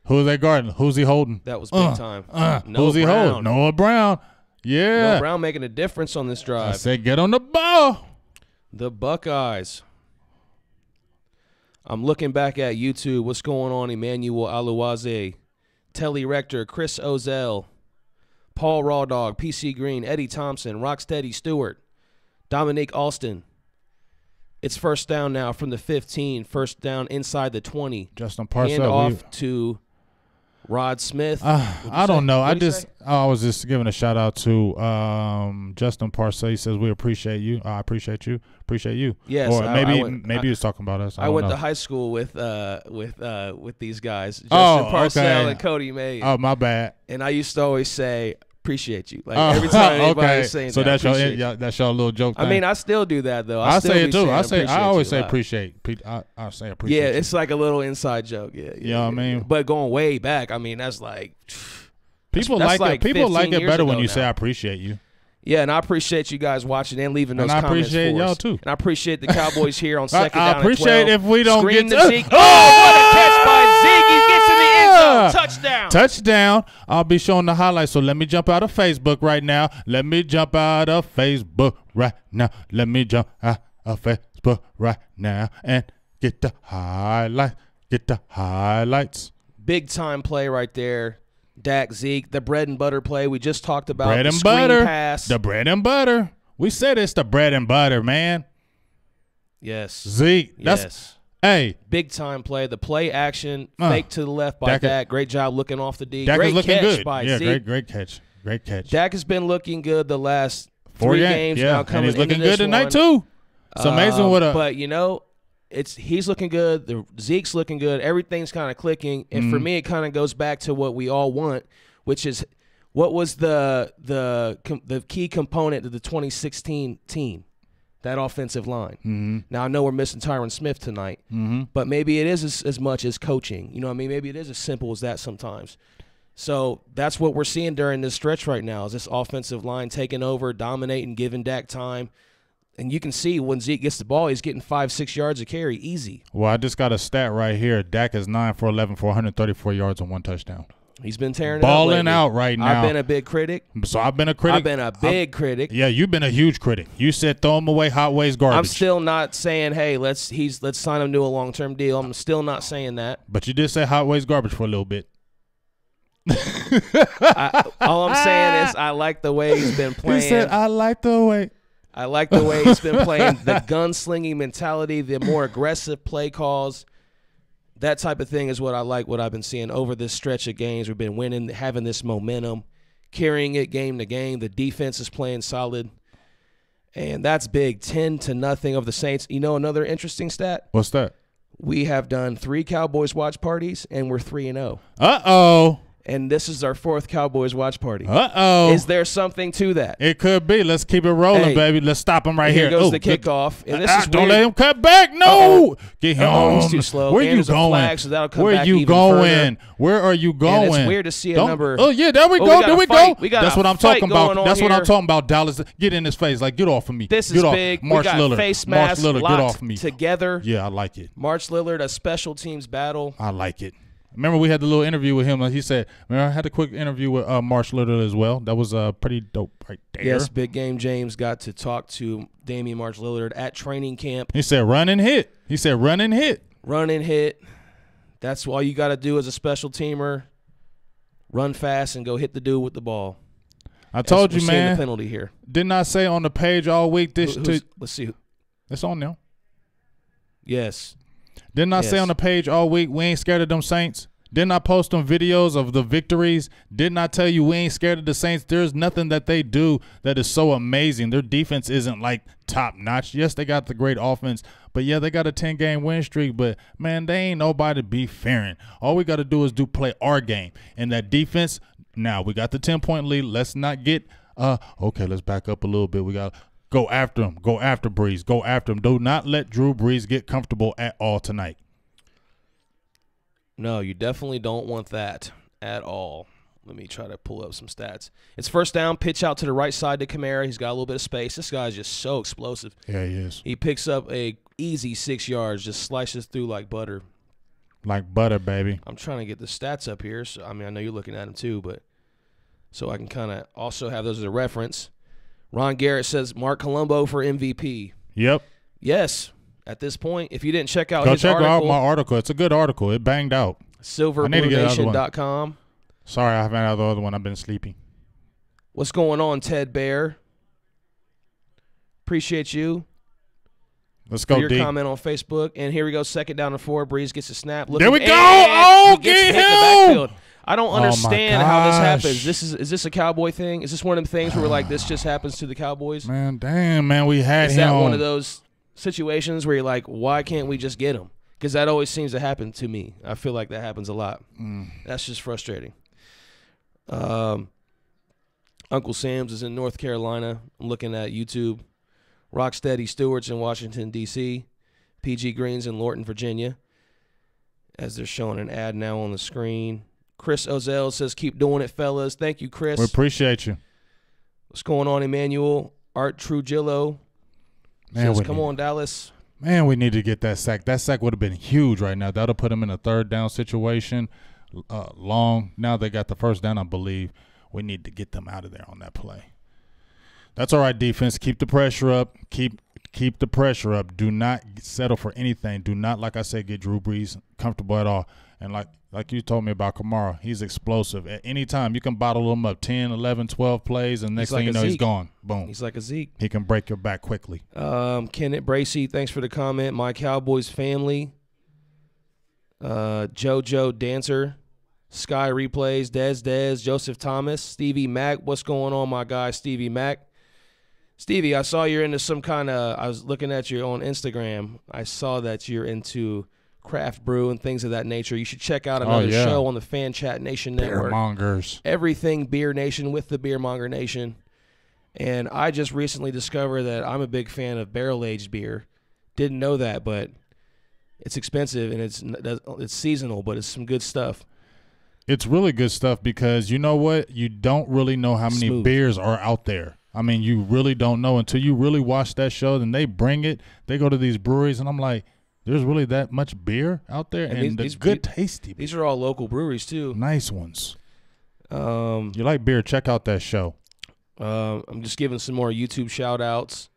Who's they guarding? Who's he holding? That was big time. Who's he holding? Noah Brown. Yeah. Noah Brown making a difference on this drive. I said get on the ball. The Buckeyes. I'm looking back at YouTube. What's going on? Emmanuel Aluwaze, Telly Rector, Chris Ozell, Paul Rawdog, PC Green, Eddie Thompson, Rocksteady Stewart, Dominique Alston. It's first down now from the 15. First down inside the 20. Justin Parcell. Hand off to Rod Smith. I don't know. I was just giving a shout out to Justin Parcell. He says we appreciate you. I appreciate you. Appreciate you. Yes. Or maybe he was talking about us. I went to high school with these guys, Justin Parcell and Cody May. Oh, my bad. And I used to always say, appreciate you. Like every time anybody is saying so that, that's your little joke thing. I mean, I still do that though. I say it too. I always say appreciate. I say appreciate. Yeah, it's like a little inside joke. Yeah. You know what I mean? But going way back, I mean, that's like people like it. People like it better when you say I appreciate you. Yeah, and I appreciate you guys watching and leaving those comments. And I appreciate y'all us. too. And I appreciate the Cowboys here on second down and 12. I appreciate if we don't Screen get to Zeke. Oh, what a catch by Zeke. He gets in the end zone. Touchdown. Touchdown. I'll be showing the highlights, so let me jump out of Facebook right now. Let me jump out of Facebook right now. Let me jump out of Facebook right now and get the highlights. Get the highlights. Big time play right there. Dak, Zeke, the bread and butter play we just talked about. Bread and butter. Pass. The bread and butter. We said it's the bread and butter, man. Yes. Zeke. Hey. Big time play. The play action, fake to the left by Dak. Great job looking off the D. Dak great is looking catch good. by Zeke. Zeke. Great catch. Great catch. Dak has been looking good the last 3 games now coming and he's looking into good tonight too. It's amazing what a. But you know, he's looking good. The Zeke's looking good. Everything's kind of clicking, and for me, it kind of goes back to what we all want, which is what was the key component of the 2016 team, that offensive line. Now I know we're missing Tyron Smith tonight, but maybe it is as much as coaching. You know what I mean? Maybe it is as simple as that sometimes. So that's what we're seeing during this stretch right now is this offensive line taking over, dominating, giving Dak time. And you can see when Zeke gets the ball, he's getting 5-6 yards a carry, easy. Well, I just got a stat right here. Dak is 9 for 11 for 134 yards and 1 touchdown. He's been tearing balling it out right now. I've been a big critic. So I've been a critic. I've been a big critic. Yeah, you've been a huge critic. You said throw him away, hot ways garbage. I'm still not saying, hey, let's sign him to a long-term deal. I'm still not saying that. But you did say hot ways garbage for a little bit. All I'm saying is I like the way he's been playing. He said, I like the way he's been playing, the gunslinging mentality, the more aggressive play calls. That type of thing is what I like, what I've been seeing over this stretch of games. We've been winning, having this momentum, carrying it game to game. The defense is playing solid, and that's big. 10-0 of the Saints. You know another interesting stat? What's that? We have done 3 Cowboys watch parties, and we're 3-0. Uh-oh. And this is our 4th Cowboys watch party. Uh-oh. Is there something to that? It could be. Let's keep it rolling, baby. Let's stop him right here. Here goes the kickoff. And this is don't let him cut back. No. Get him. He's too slow. Where and you going? Flag, so that'll come Where back you even going? further. Where are you going? And it's weird to see a number. Oh, yeah, there we go. There we go. That's what I'm talking about. That's what I'm talking about, Dallas. Get in his face. Like, get off of me. This is big. March we got Lillard. face masks March Lillard, locked get off of me. Together. Yeah, I like it. March Lillard, a special teams battle. I like it. Remember we had the little interview with him. Like he said, I had a quick interview with March Lillard as well. That was pretty dope right there. Yes, Big Game James got to talk to Damian March Lillard at training camp. He said, run and hit. He said, run and hit. Run and hit. That's all you got to do as a special teamer. Run fast and go hit the dude with the ball. I told you, man. The penalty here. Didn't I say on the page all week this? Let's see. It's on there. Yes. Didn't I say on the page all week we ain't scared of them Saints? Didn't I post them videos of the victories? Didn't I tell you we ain't scared of the Saints? There's nothing that they do that is so amazing. Their defense isn't like top notch. Yes, they got the great offense, but yeah, they got a 10-game win streak. But man, they ain't nobody to be fearing. All we got to do is play our game. And that defense, now we got the 10-point lead. Let's not get okay, let's back up a little bit. We got to go after him. Go after Breeze. Go after him. Do not let Drew Brees get comfortable at all tonight. No, you definitely don't want that at all. Let me try to pull up some stats. It's first down, pitch out to the right side to Kamara. He's got a little bit of space. This guy's just so explosive. Yeah, he is. He picks up a easy 6 yards, just slices through like butter. Like butter, baby. I'm trying to get the stats up here. So I mean, I know you're looking at them too, but so I can kind of also have those as a reference. Ron Garrett says Mark Colombo for MVP. Yep. Yes. At this point, if you didn't check out Go his check article. out my article. It's a good article. It banged out. SilverBlueNation.com. Sorry, I haven't had the other one. I've been sleeping. What's going on, Ted Bear? Appreciate you. Let's go, for your D. comment on Facebook. And here we go. 2nd down and 4. Breeze gets a snap. There we go. Oh, get him. I don't understand how this happens. Is this a Cowboy thing? Is this one of them things where we're like, this just happens to the Cowboys? Man, damn, man. We had him. Is that one of those situations where you're like, why can't we just get him? Because that always seems to happen to me. I feel like that happens a lot. That's just frustrating. Uncle Sam's is in North Carolina. I'm looking at YouTube. Rocksteady Stewart's in Washington, D.C. PG Green's in Lorton, Virginia. As they're showing an ad now on the screen. Chris Ozell says, keep doing it, fellas. Thank you, Chris. We appreciate you. What's going on, Emmanuel? Art Trujillo. Man, says, come on, Dallas. Man, we need to get that sack. That sack would have been huge right now. That would put him in a 3rd down situation. Long. Now they got the 1st down, I believe. We need to get them out of there on that play. That's all right, defense. Keep the pressure up. Keep the pressure up. Do not settle for anything. Do not, like I said, get Drew Brees comfortable at all. And like you told me about Kamara, he's explosive. At any time, you can bottle him up 10, 11, 12 plays, and next thing you know, he's gone. Boom. He's like a Zeke. He can break your back quickly. Kenneth Bracey, thanks for the comment. My Cowboys family. JoJo Dancer. Sky Replays. Dez. Joseph Thomas. Stevie Mack. What's going on, my guy, Stevie Mack? Stevie, I saw you're into some kind of – I was looking at you on Instagram. I saw that you're into – craft brew and things of that nature. You should check out another show on the Fan Chat Nation Network. Beermongers. Everything Beer Nation with the Beermonger Nation. And I just recently discovered that I'm a big fan of barrel-aged beer. Didn't know that, but it's expensive and it's seasonal, but it's some good stuff. It's really good stuff because you know what? You don't really know how many beers are out there. I mean, you really don't know until you really watch that show. Then they bring it. They go to these breweries, and I'm like, there's really that much beer out there, and these good, tasty beer. These are all local breweries too. Nice ones. You like beer? Check out that show. I'm just giving some more YouTube shout outs.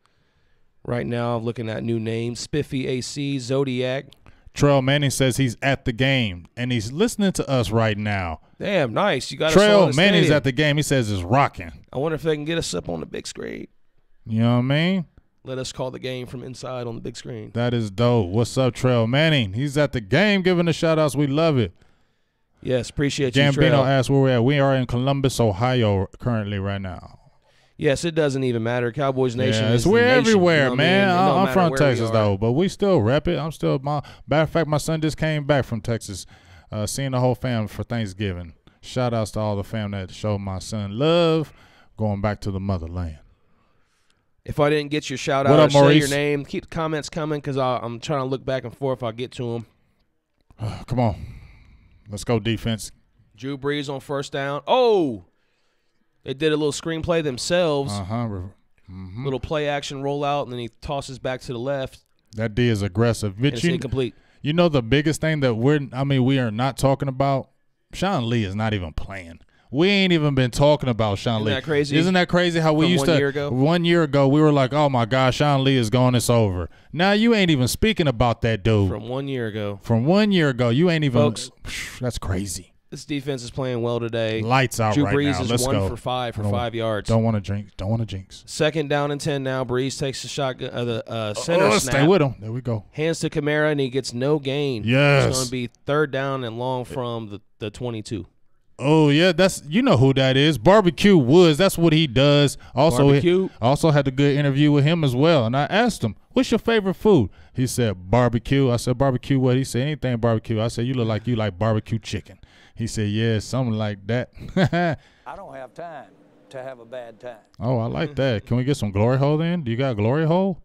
Right now, I'm looking at new names. Spiffy AC, Zodiac. Trail Manning says he's at the game, and he's listening to us right now. Damn, nice. You got Trail Manning's at the game. He says it's rocking. I wonder if they can get us up on the big screen. You know what I mean? Let us call the game from inside on the big screen. That is dope. What's up, Trail Manning? He's at the game giving the shout-outs. We love it. Yes, appreciate you, Trail. Gambino asked where we're at. We are in Columbus, Ohio currently right now. Yes, it doesn't even matter. Cowboys Nation is we're nation, everywhere, you know man. I'm from Texas, though, but we still rep it. Matter of fact, my son just came back from Texas, seeing the whole fam for Thanksgiving. Shout-outs to all the fam that showed my son love going back to the motherland. If I didn't get your shout-out or say your name, keep the comments coming because I'm trying to look back and forth. I'll get to them. Come on. Let's go defense. Drew Brees on first down. Oh! They did a little screenplay themselves. Little play action rollout, and then he tosses back to the left. That D is aggressive. And it's incomplete. You know the biggest thing that we are not talking about? Sean Lee is not even playing. We ain't even been talking about Sean Lee. Isn't that crazy? Isn't that crazy how we used to? 1 year ago? 1 year ago, we were like, oh, my gosh, Sean Lee is gone. It's over. Now you ain't even speaking about that dude. From 1 year ago. From 1 year ago. You ain't even. Folks, that's crazy. This defense is playing well today. Lights out Drew right Brees now. is Let's 1 go. for 5 for 5 yards. Don't want to jinx. Second down and 10 now. Brees takes the shotgun, center snap. Stay with him. There we go. Hands to Kamara, and he gets no gain. Yes. It's going to be third down and long from the 22. Oh, yeah, you know who that is. Barbecue Woods. That's what he does. Also had a good interview with him as well. And I asked him, what's your favorite food? He said, barbecue. I said, barbecue what? He said, anything barbecue. I said, you look like you like barbecue chicken. He said, yeah, something like that. I don't have time to have a bad time. Oh, I like that. Can we get some glory hole then? Do you got glory hole?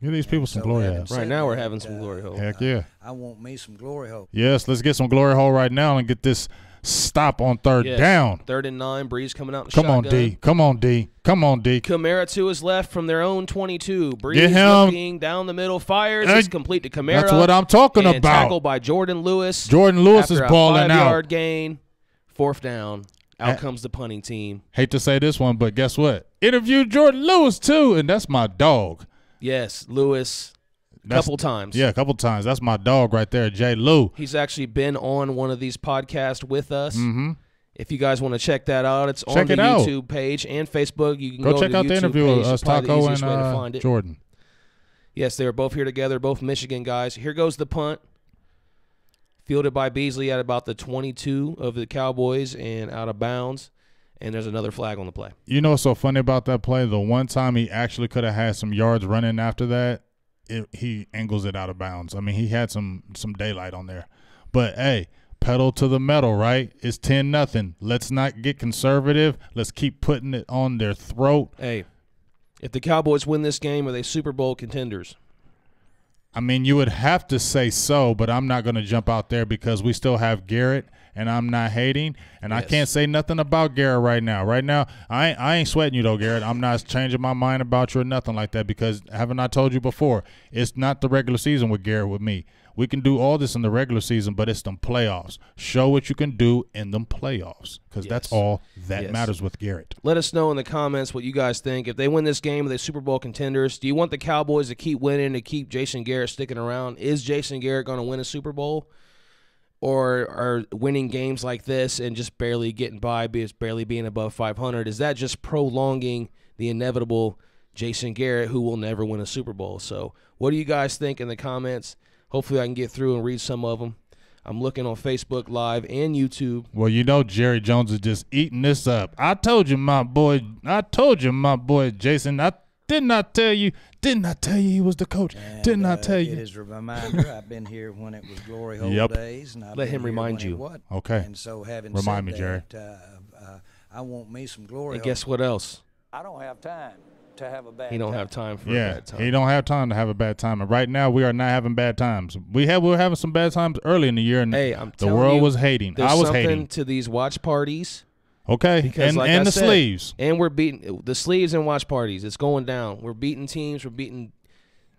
Give these people some glory hole. Right now we're having some glory hole. Heck yeah. I want me some glory hole. Yes, let's get some glory hole right now and get this stop on third down. 3rd and 9. Brees coming out in Come shotgun. on, D. Come on, D. Come on, D. Kamara to his left from their own 22. Brees Get him. looking down the middle. Fires. It's complete to Kamara. That's what I'm talking and about. Tackled by Jordan Lewis. Jordan Lewis is balling out. 5-yard gain. 4th down. Out comes the punting team. Hate to say this one, but guess what? Interviewed Jordan Lewis, too, and that's my dog. Yes, Lewis. Couple times. Yeah, a couple times. That's my dog right there, J. Lou. He's actually been on one of these podcasts with us. If you guys want to check that out, it's on the YouTube page and Facebook. You can go check to out the YouTube interview page. with us, It's probably the Taco easiest way to find and it. Jordan. Yes, they were both here together, both Michigan guys. Here goes the punt. Fielded by Beasley at about the 22 of the Cowboys and out of bounds. And there's another flag on the play. You know what's so funny about that play? The one time he actually could have had some yards running after that, he angles it out of bounds. I mean, he had some daylight on there. But, hey, pedal to the metal, right? It's 10-0. Let's not get conservative. Let's keep putting it on their throat. Hey, if the Cowboys win this game, are they Super Bowl contenders? I mean, you would have to say so, but I'm not going to jump out there because we still have Garrett, and I'm not hating. And I can't say nothing about Garrett right now. Right now, I ain't sweating you, though, Garrett. I'm not changing my mind about you or nothing like that because haven't I told you before, it's not the regular season with Garrett with me. We can do all this in the regular season, but it's them playoffs. Show what you can do in them playoffs because that's all that matters with Garrett. Let us know in the comments what you guys think. If they win this game, are they Super Bowl contenders? Do you want the Cowboys to keep winning, to keep Jason Garrett sticking around? Is Jason Garrett going to win a Super Bowl? Or are winning games like this and just barely getting by, barely being above 500, is that just prolonging the inevitable Jason Garrett who will never win a Super Bowl? So what do you guys think in the comments? Hopefully I can get through and read some of them. I'm looking on Facebook Live and YouTube. Well, you know Jerry Jones is just eating this up. I told you, my boy Jason. I did not tell you he was the coach. And, did not tell you. It is a reminder. I've been here when it was Glory Hole days. And I've Let been him here remind when you. it wasn't. Okay. And so having Remind said me, Jerry. that, I want me some Glory And Hole. guess what else? I don't have time to have a bad time. He don't have time for a bad time. He don't have time to have a bad time. And right now we are not having bad times. We were having some bad times early in the year, and Hey, I'm the telling world you, was hating. There's I was something hating. to these watch parties Okay, because and the sleeves. And we're beating the sleeves and watch parties. It's going down. We're beating teams. We're beating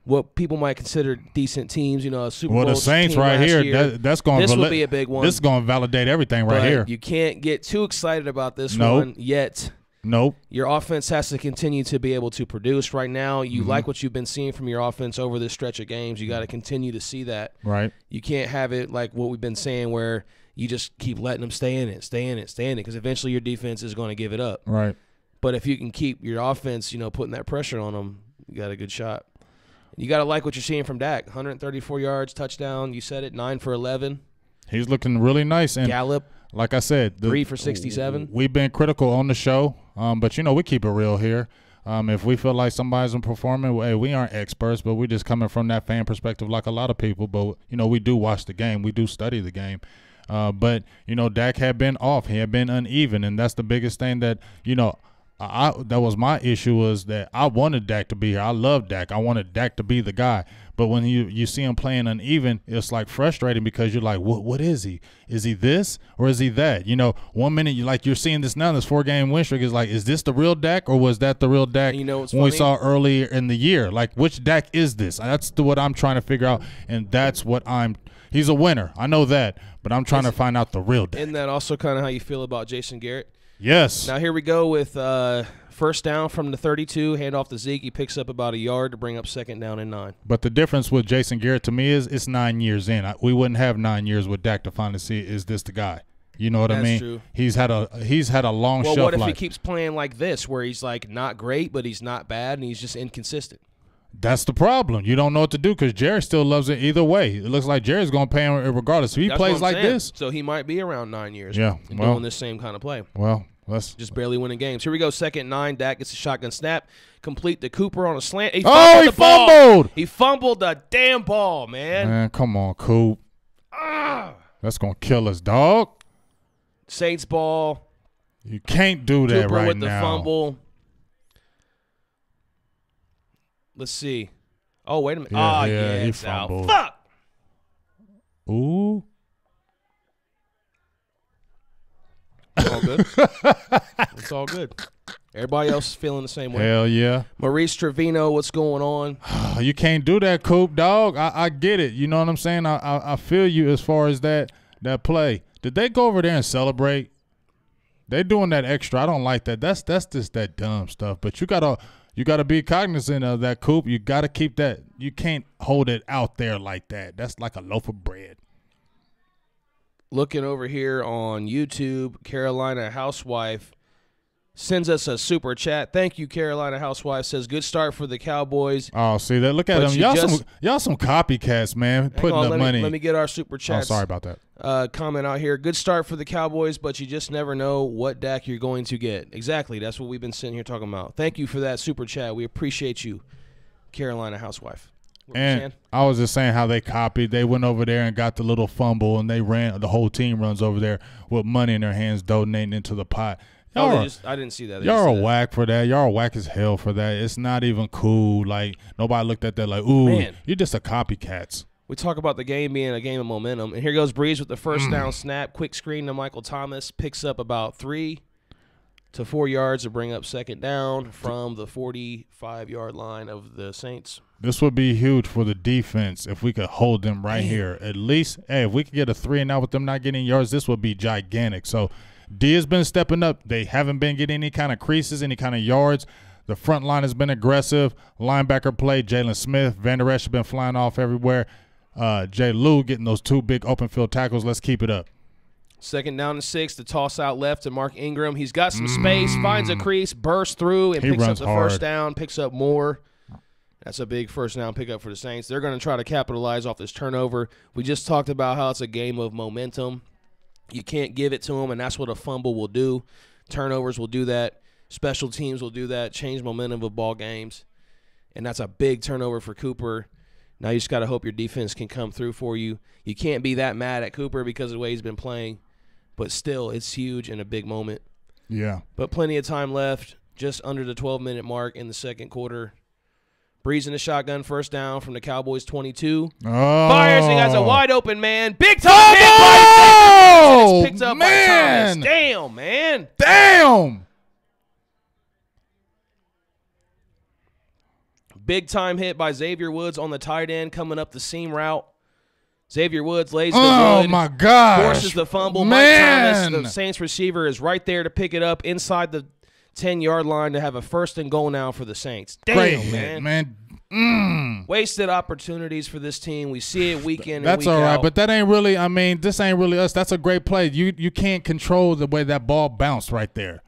what people might consider decent teams. You know, a Super Bowl the Saints team right here. Year. That's going. This will be a big one. This is going to validate everything right here. You can't get too excited about this one yet. Nope. Your offense has to continue to be able to produce. Right now, you like what you've been seeing from your offense over this stretch of games. You got to continue to see that. Right. You can't have it like what we've been saying where you just keep letting them stay in it, because eventually your defense is going to give it up. Right. But if you can keep your offense, putting that pressure on them, you got a good shot. You got to like what you're seeing from Dak. 134 yards, touchdown. You said it, 9 for 11. He's looking really nice. And Gallup. Like I said, 3 for 67. We've been critical on the show, but we keep it real here. If we feel like somebody's performing, hey, we aren't experts, but we're just coming from that fan perspective like a lot of people. But, we do watch the game. We do study the game. But, Dak had been off. He had been uneven, and that's the biggest thing that, that was my issue, was that I wanted Dak to be here. I love Dak. I wanted Dak to be the guy. But when you see him playing uneven, it's like frustrating because you're like, what is he? Is he this or is he that? 1 minute you're seeing this now. This 4-game win streak is like, is this the real Dak or was that the real Dak? What's when funny? We saw earlier in the year? Like, which Dak is this? That's what I'm trying to figure out, and that's what he's a winner. I know that, but I'm trying to find out the real Dak. Isn't that also kind of how you feel about Jason Garrett? Yes. Now here we go with first down from the 32, hand off to Zeke. He picks up about a yard to bring up 2nd down and 9. But the difference with Jason Garrett to me is it's 9 years in. We wouldn't have 9 years with Dak to finally see, is this the guy? You know what I mean? True. He's had a long shelf life. Well, what if he keeps playing like this, where he's like not great, but he's not bad, and he's just inconsistent? That's the problem. You don't know what to do because Jerry still loves it either way. It looks like Jerry's going to pay him regardless. If he plays like this. So he might be around 9 years doing this same kind of play. Well, let's just barely winning games. Here we go, 2nd and 9. Dak gets a shotgun snap. Complete to Cooper on a slant. He fumbled! He fumbled the damn ball, man. Man, come on, Coop. That's going to kill us, dog. Saints ball. You can't do that Cooper right now. with the fumble. Let's see. Oh, wait a minute. Yeah, it's out. Fumbled. Fuck! Ooh. It's all good. It's all good. Everybody else is feeling the same way. Hell yeah. Maurice Trevino, what's going on? You can't do that, Coop, dog. I get it. You know what I'm saying? I feel you as far as that play. Did they go over there and celebrate? They're doing that extra. I don't like that. That's just that dumb stuff. But you gotta be cognizant of that, Coop. You gotta keep that. You can't hold it out there like that. That's like a loaf of bread. Looking over here on YouTube, Carolina Housewife sends us a super chat. Thank you, Carolina Housewife. Says, good start for the Cowboys. Oh, see that? Look at them. Y'all some copycats, man. Putting up money. Let me get our super chat. Oh, sorry about that. Comment out here. Good start for the Cowboys, but you just never know what Dak you're going to get. Exactly. That's what we've been sitting here talking about. Thank you for that super chat. We appreciate you, Carolina Housewife. And I was just saying how they copied. They went over there and got the little fumble, and they ran. The whole team runs over there with money in their hands, donating into the pot. I didn't see that. Y'all are whack for that. Y'all are whack as hell for that. It's not even cool. Like, nobody looked at that like, ooh, man, you're just a copycats. We talk about the game being a game of momentum. And here goes Breeze with the first down snap. Quick screen to Michael Thomas. Picks up about 3 to 4 yards to bring up 2nd down from the 45-yard line of the Saints. This would be huge for the defense if we could hold them right here. At least, hey, if we could get a 3 and now with them not getting yards, this would be gigantic. So D has been stepping up. They haven't been getting any kind of creases, any kind of yards. The front line has been aggressive. Linebacker play, Jalen Smith. Van Der Esch has been flying off everywhere. Jay Lou getting those 2 big open field tackles. Let's keep it up. 2nd down and 6. The toss out left to Mark Ingram. He's got some space, finds a crease, bursts through, and picks up the first down, picks up more. That's a big first down pickup for the Saints. They're going to try to capitalize off this turnover. We just talked about how it's a game of momentum. You can't give it to them, and that's what a fumble will do. Turnovers will do that. Special teams will do that, change momentum of ball games. And that's a big turnover for Cooper. Now you just got to hope your defense can come through for you. You can't be that mad at Cooper because of the way he's been playing. But still, it's huge and a big moment. Yeah. But plenty of time left, just under the 12-minute mark in the second quarter. Breeze in the shotgun, first down from the Cowboys 22. Oh. Fires, and he has a wide open man. Big time hit by Oh, picked up man. by Thomas. Damn, man. Damn. Big time hit by Xavier Woods on the tight end coming up the seam route. Xavier Woods lays the wood. Oh, my gosh. Forces the fumble. Man. Mike Thomas, the Saints receiver, is right there to pick it up inside the 10-yard line to have a 1st and goal now for the Saints. Damn, Great man. man. Wasted opportunities for this team. We see it week in and That's week all right, out. but that ain't really, I mean, this ain't really us. That's a great play. You can't control the way that ball bounced right there.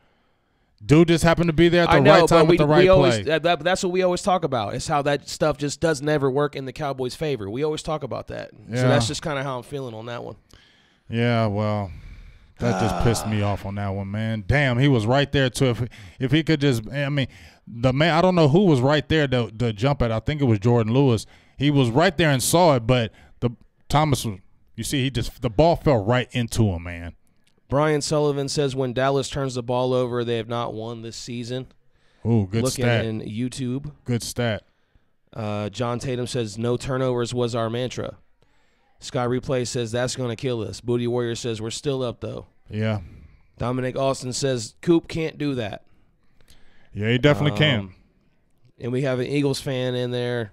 Dude just happened to be there at the right time with the right play. That's what we always talk about. It's how that stuff just does never work in the Cowboys' favor. We always talk about that. Yeah. So that's just kind of how I'm feeling on that one. Yeah, well, that just pissed me off on that one, man. Damn, he was right there too. If he could just, I mean, the man, I don't know who was right there to jump at. I think it was Jordan Lewis. He was right there and saw it, but Thomas was. You see, the ball fell right into him, man. Brian Sullivan says when Dallas turns the ball over, they have not won this season. Ooh, good stat. Looking in YouTube. Good stat. John Tatum says no turnovers was our mantra. Sky Replay says that's going to kill us. Booty Warrior says we're still up, though. Yeah. Dominic Austin says Coop can't do that. Yeah, he definitely can. And we have an Eagles fan in there.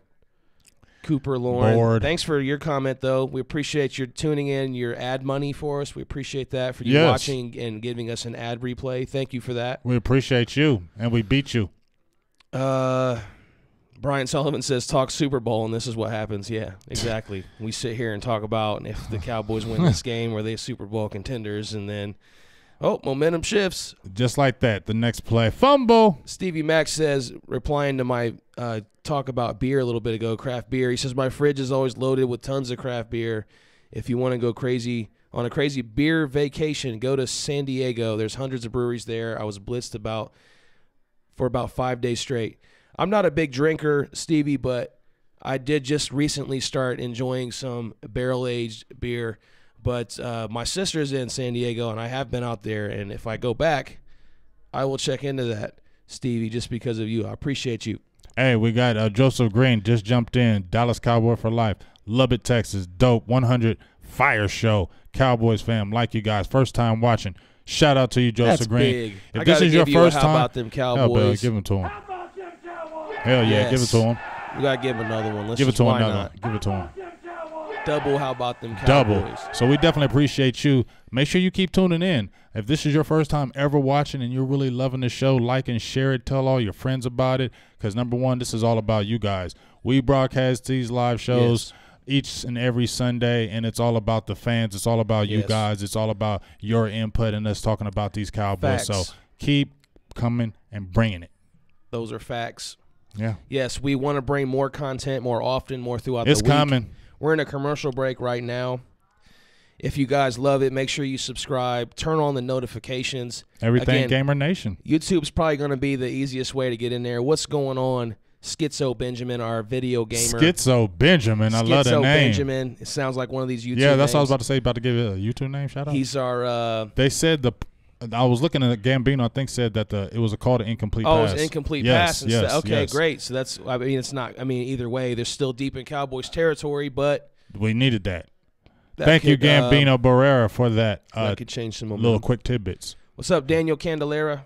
Cooper Lauren. Bored. Thanks for your comment, though. We appreciate your tuning in, your ad money for us. We appreciate that for you Yes. watching and giving us an ad replay. Thank you for that. We appreciate you, and we beat you. Brian Sullivan says talk Super Bowl, and this is what happens. Yeah, exactly. We sit here and talk about if the Cowboys win this game, are they Super Bowl contenders, and then, momentum shifts. Just like that, the next play. Fumble. Stevie Mack says, replying to my talk about beer a little bit ago, craft beer, he says, my fridge is always loaded with tons of craft beer. If you want to go crazy on a crazy beer vacation, go to San Diego. There's hundreds of breweries there. I was blitzed for about 5 days straight. I'm not a big drinker, Stevie, but I did just recently start enjoying some barrel-aged beer. But my sister's in San Diego, and I have been out there. And if I go back, I will check into that, Stevie, just because of you. I appreciate you. Hey, we got Joseph Green just jumped in. Dallas Cowboy for life. Lubbock, Texas. Dope. 100 fire show. Cowboys fam, like you guys. First time watching. Shout out to you, Joseph That's Green. big. If this is your first how time, about them Cowboys? hell, Bill, give them to him. Hell yeah, Yes. give it to him. We got to give him another one. Give it to him. Why Another not? one. Give it to him. Double, how about them Cowboys? Double. So we definitely appreciate you. Make sure you keep tuning in. If this is your first time ever watching and you're really loving the show, like and share it. Tell all your friends about it because, number one, this is all about you guys. We broadcast these live shows each and every Sunday, and it's all about the fans. It's all about you guys. It's all about your input and us talking about these Cowboys. Facts. So keep coming and bringing it. Those are facts. Yeah. Yes, we want to bring more content more often, more throughout It's the week. coming. We're in a commercial break right now. If you guys love it, make sure you subscribe. Turn on the notifications. Everything Again, Gamer Nation. YouTube's probably going to be the easiest way to get in there. What's going on? Schizo Benjamin, our video gamer. Schizo Benjamin. I love that Schizo name. Benjamin. It sounds like one of these YouTube Yeah, that's names. what I was about to say. About to give it a YouTube name shout out. He's our They said I was looking at Gambino. I think said that it was a call to incomplete pass. Oh, it's incomplete Yes, pass instead. yes, Okay, yes. great. So that's, I mean, it's not, I mean, either way, they're still deep in Cowboys territory, but We needed that. that Thank you, could, Gambino Barrera, for that that could change some little momentum. quick tidbits. What's up, Daniel Candelera?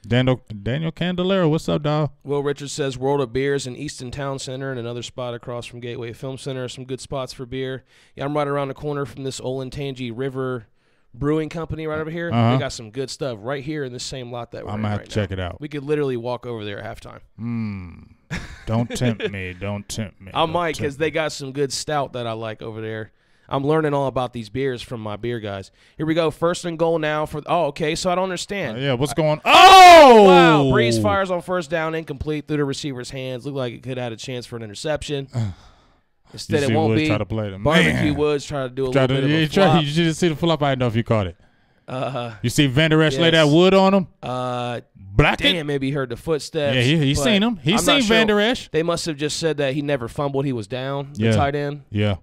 Daniel Candelera, what's up, dog? Will Richards says World of Beers in Easton Town Center and another spot across from Gateway Film Center. Some good spots for beer. Yeah, I'm right around the corner from this Olentangy River Brewing Company right over here. Uh-huh. They got some good stuff right here in the same lot that we're I'm in going to have right to check now. it out. We could literally walk over there at halftime. Don't tempt me. Don't tempt me. I might because they got some good stout that I like over there. I'm learning all about these beers from my beer guys. Here we go. First and goal now for – oh, okay, so I don't understand. Yeah, what's going – oh! Wow, Breeze fires on first down, incomplete through the receiver's hands. Looked like it could have had a chance for an interception. Instead, it won't be. Try to play them. Barbecue Woods try to do a little bit of a flop. You didn't see the flop. I didn't know if you caught it. You see Van Der Esch lay that wood on him? Black it? Damn, maybe he heard the footsteps. Yeah, he but seen him. He I'm seen not Van sure. Der Esch. They must have just said that he never fumbled. He was down, the tight end. Yeah.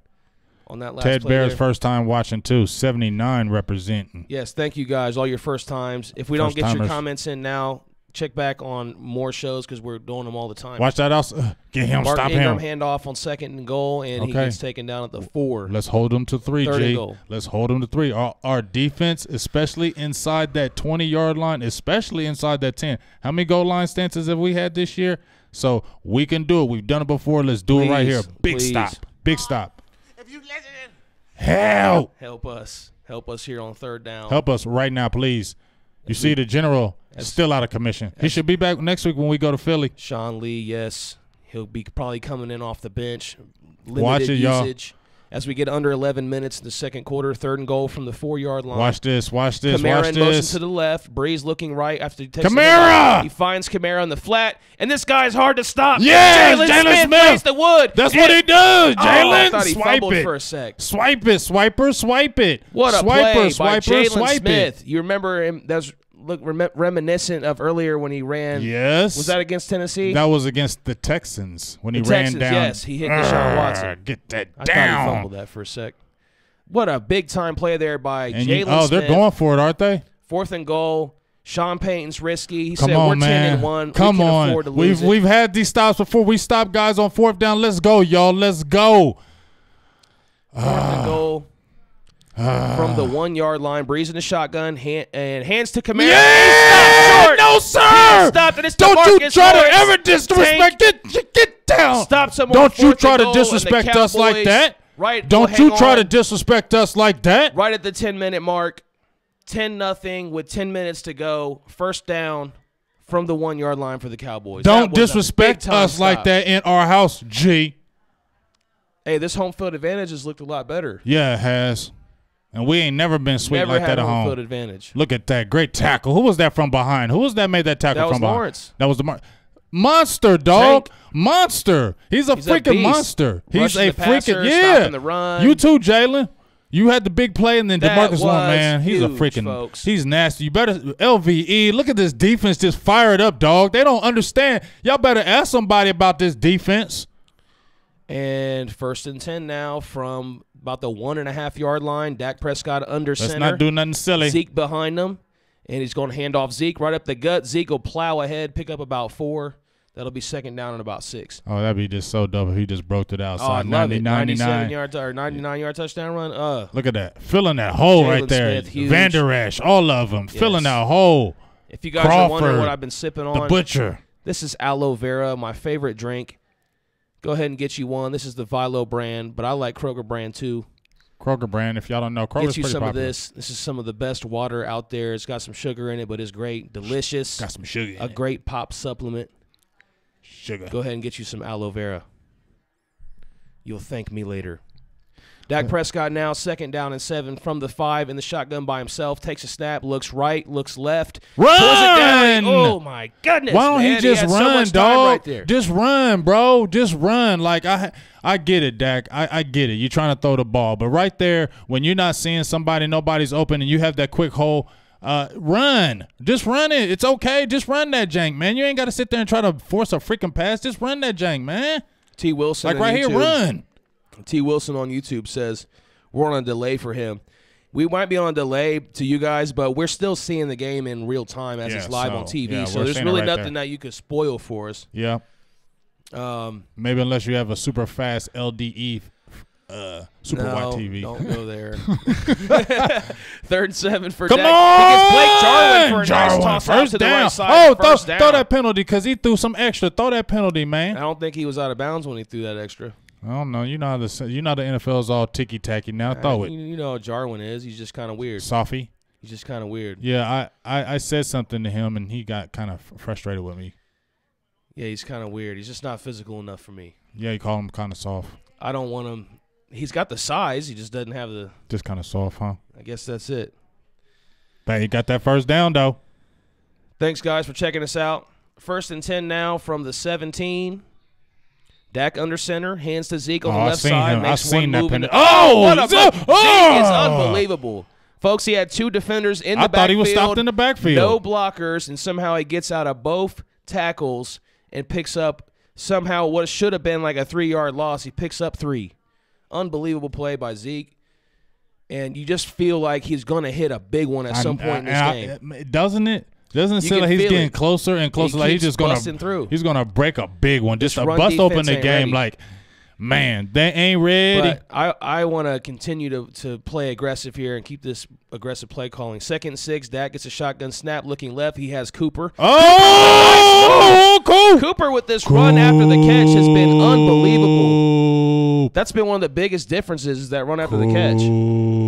On that last Ted play Bear's there. first time watching, too. 79 representing. Yes, thank you guys, all your first times. If we don't get your First-timers. comments in now, check back on more shows because we're doing them all the time. Watch that also. Get him. Mark Stop Ingram him. handoff on 2nd and goal, and he gets taken down at the 4. Let's hold him to 3, 3rd G. and goal. Let's hold him to 3. Our defense, especially inside that 20-yard line, especially inside that 10. How many goal line stances have we had this year? So we can do it. We've done it before. Let's do it right here. Big stop. Big stop. If you listen, Help us. Help us here on 3rd down. Help us right now, please. You see the general is still out of commission. He should be back next week when we go to Philly. Sean Lee, yes. He'll be probably coming in off the bench. Limited Watch it, usage. As we get under 11 minutes in the 2nd quarter, 3rd and goal from the 4-yard line. Watch this. Watch this. Kamara Watch in motion this. to the left. Breeze looking right after he takes Kamara! He finds Kamara on the flat, and this guy's hard to stop. Yes, Jalen Smith plays the wood. That's what he does, Jalen. I thought he Swipe fumbled it. for a sec. Swipe it. Swiper. Swipe it. What a Swiper, play by swiper, Jalen swipe Smith. it. You remember him? That's reminiscent of earlier when he ran. Yes. Was that against Tennessee? That was against the Texans when he Texans, ran down. yes. He hit Deshaun Watson. Get that I down. thought he fumbled that for a sec. What a big-time play there by And Jalen Smith. they're going for it, aren't they? 4th and goal. Sean Payton's risky. He Come said, on, we're man. 10-1. Come we can on. afford to lose We've had these stops before. We stop guys on 4th down. Let's go, y'all. Let's go. 4th and goal. From the 1-yard line, breezing the shotgun, hands to Kamara. Yeah! No, sir! Stopped, and it's Don't you DeMarcus try to Lawrence. ever disrespect it. Get down. Stop someone. Don't you 4th try and to goal, and the disrespect us like Cowboys that. Right. Don't hang you try on. to disrespect us like that. Right at the 10-minute mark, 10-0 with 10 minutes to go. 1st down from the 1-yard line for the Cowboys. Don't That was a disrespect big-time us like stop. that in our house, G. Hey, this home field advantage has looked a lot better. Yeah, it has. And we ain't never been sweet Never like had that at home home. field advantage. Look at that. Great tackle. Who was that from behind? Who was that made that tackle That was from behind? Lawrence. That was the monster, dog. Tank. Monster. He's a freaking beast. monster. He's Rushing a the passer, freaking stopping the run. You too, Jalen. You had the big play, and then That DeMarcus Lawrence, was man, he's a huge, freaking. folks. He's nasty. You better LVE. Look at this defense. Just fire it up, dog. They don't understand. Y'all better ask somebody about this defense. And 1st and 10 now from about the 1.5-yard line. Dak Prescott under Let's center. not do nothing silly. Zeke behind him. And he's going to hand off Zeke right up the gut. Zeke will plow ahead, pick up about 4. That'll be 2nd down and about 6. Oh, that'd be just so dope if he just broke it Oh, I outside. love it. 99. 99-yard touchdown run. Look at that. Filling that hole Jalen right there. Smith, huge. Van Der Esch, all of them. Filling Yes. that hole. If you guys are wondering Crawford, what I've been sipping on, The Butcher. this is aloe vera, my favorite drink. Go ahead and get you one. This is the Vilo brand, but I like Kroger brand too. Kroger brand, if y'all don't know. Kroger's Get you pretty some popular. of this. This is some of the best water out there. It's got some sugar in it, but it's great. Delicious. Got some sugar in A it. great pop supplement. Sugar. Go ahead and get you some aloe vera. You'll thank me later. Dak Prescott now 2nd down and 7 from the 5 in the shotgun by himself. Takes a snap, looks right, looks left. Run! Pulls it down. Oh, my goodness. Why don't man. he just had so run, much time dog? right there. Just run, bro. Just run. Like, I get it, Dak. I get it. You're trying to throw the ball. But right there, when you're not seeing somebody, nobody's open, and you have that quick hole, run. Just run it. It's okay. Just run that jank, man. You ain't got to sit there and try to force a freaking pass. Just run that jank, man. T. Wilson Like on right here, YouTube- run. T. Wilson on YouTube says we're on a delay for him. We might be on a delay to you guys, but we're still seeing the game in real time as it's live on TV. yeah, so we're there's seeing it really right nothing there. that you could spoil for us. Yeah. Maybe unless you have a super fast LDE super No, wide TV. don't go there. 3rd and 7 for Come Dak. on! He gets Blake Jarwin for a nice Jarwin, toss out first to the down. right side. Oh, First down. throw that penalty because he threw some extra. Throw that penalty, man. I don't think he was out of bounds when he threw that extra. I don't know. You know how the NFL's all ticky tacky now. Throw it, You know how Jarwin is. He's just kind of weird. Softy. He's just kind of weird. Yeah, I said something to him and he got kind of frustrated with me. Yeah, he's kind of weird. He's just not physical enough for me. Yeah, you call him kind of soft. I don't want him. He's got the size. He just doesn't have the. Just kind of soft, huh? I guess that's it. But he got that first down though. Thanks, guys, for checking us out. 1st and 10 now from the 17. Dak under center, hands to Zeke on the left side. I Makes seen one that move. penalty. Oh, what a Zeke! Zeke is unbelievable. Folks, he had 2 defenders in the I backfield. thought he was stopped in the backfield. No blockers, and somehow he gets out of both tackles and picks up somehow what should have been like a 3-yard loss. He picks up 3. Unbelievable play by Zeke. And you just feel like he's going to hit a big one at some point in this game. Doesn't it? Doesn't it seem like he's getting closer and closer? Like he's just he's gonna break a big one, just to bust open the game. Like, man, they ain't ready. But I want to continue to play aggressive here and keep this aggressive play calling. 2nd and 6, Dak gets a shotgun snap, looking left. He has Cooper. Oh, cool. Cooper with this run after the catch has been unbelievable. That's been one of the biggest differences, is that run after the catch.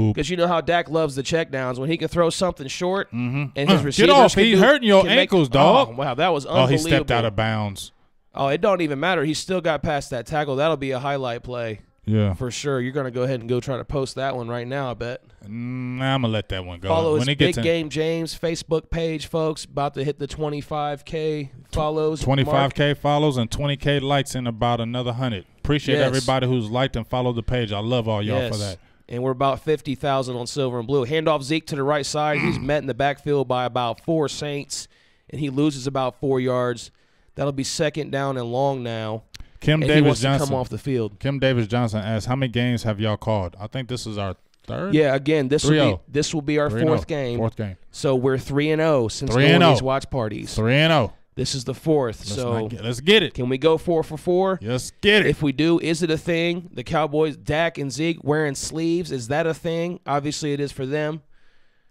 Because you know how Dak loves the checkdowns. When he can throw something short and his receivers get off. He's hurting your ankles, dog. Oh, wow, that was unbelievable. Oh, he stepped out of bounds. Oh, it don't even matter. He still got past that tackle. That'll be a highlight play. Yeah. For sure. You're going to go ahead and go try to post that one right now, I bet. I'm going to let that one go. Follow his Big Game James Facebook page, folks. About to hit the 25K follows. 25K follows and 20K likes in about another 100. Appreciate everybody who's liked and followed the page. I love all y'all for that. And we're about 50,000 on silver and blue. Handoff Zeke to the right side. He's met in the backfield by about 4 Saints, and he loses about 4 yards. That'll be 2nd down and long now. Kim Davis Johnson come off the field. Kim Davis Johnson asks, "How many games have y'all called?" I think this is our 3rd. Yeah, again, this will be our 4th game. 4th game. So we're 3-0 since going these watch parties. 3-0. This is the 4th. Let's get it. Can we go 4 for 4? Let's get it. If we do, is it a thing? The Cowboys, Dak and Zeke wearing sleeves, is that a thing? Obviously, it is for them.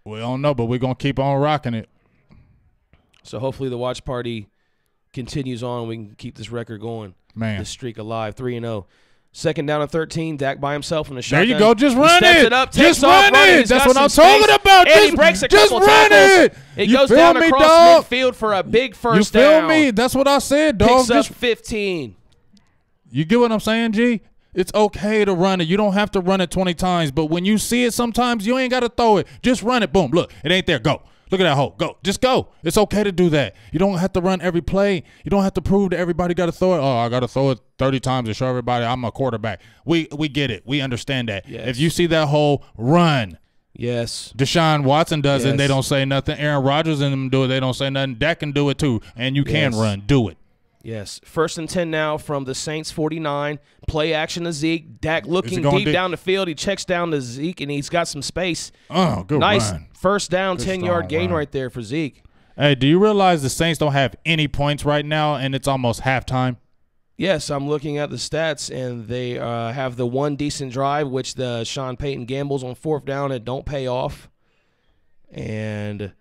We don't know, but we're gonna keep on rocking it. So hopefully, the watch party continues on. We can keep this record going. Man, this streak alive. 3-0. 2nd down and 13. Dak by himself in the shotgun. There you go. Just run it. Just run it. That's what I'm talking about. And he breaks a couple tackles. It goes down across midfield for a big first down. You feel me? That's what I said, dog. Picks up 15. You get what I'm saying, G? It's okay to run it. You don't have to run it 20 times. But when you see it sometimes, you ain't got to throw it. Just run it. Boom. Look, it ain't there. Go. Look at that hole. Go. Just go. It's okay to do that. You don't have to run every play. You don't have to prove that everybody got to throw it. Oh, I got to throw it 30 times to show everybody I'm a quarterback. We get it. We understand that. Yes. If you see that hole, run. Yes. Deshaun Watson does it, and they don't say nothing. Aaron Rodgers and them do it. They don't say nothing. Dak can do it too, and you can run. Do it. Yes. 1st and 10 now from the Saints 49. Play action to Zeke. Dak looking deep down the field. He checks down to Zeke, and he's got some space. Oh, good nice run. 1st down, 10-yard gain right there for Zeke. Hey, do you realize the Saints don't have any points right now, and it's almost halftime? Yes, I'm looking at the stats, and they have the one decent drive, which the Sean Payton gambles on 4th down and don't pay off. And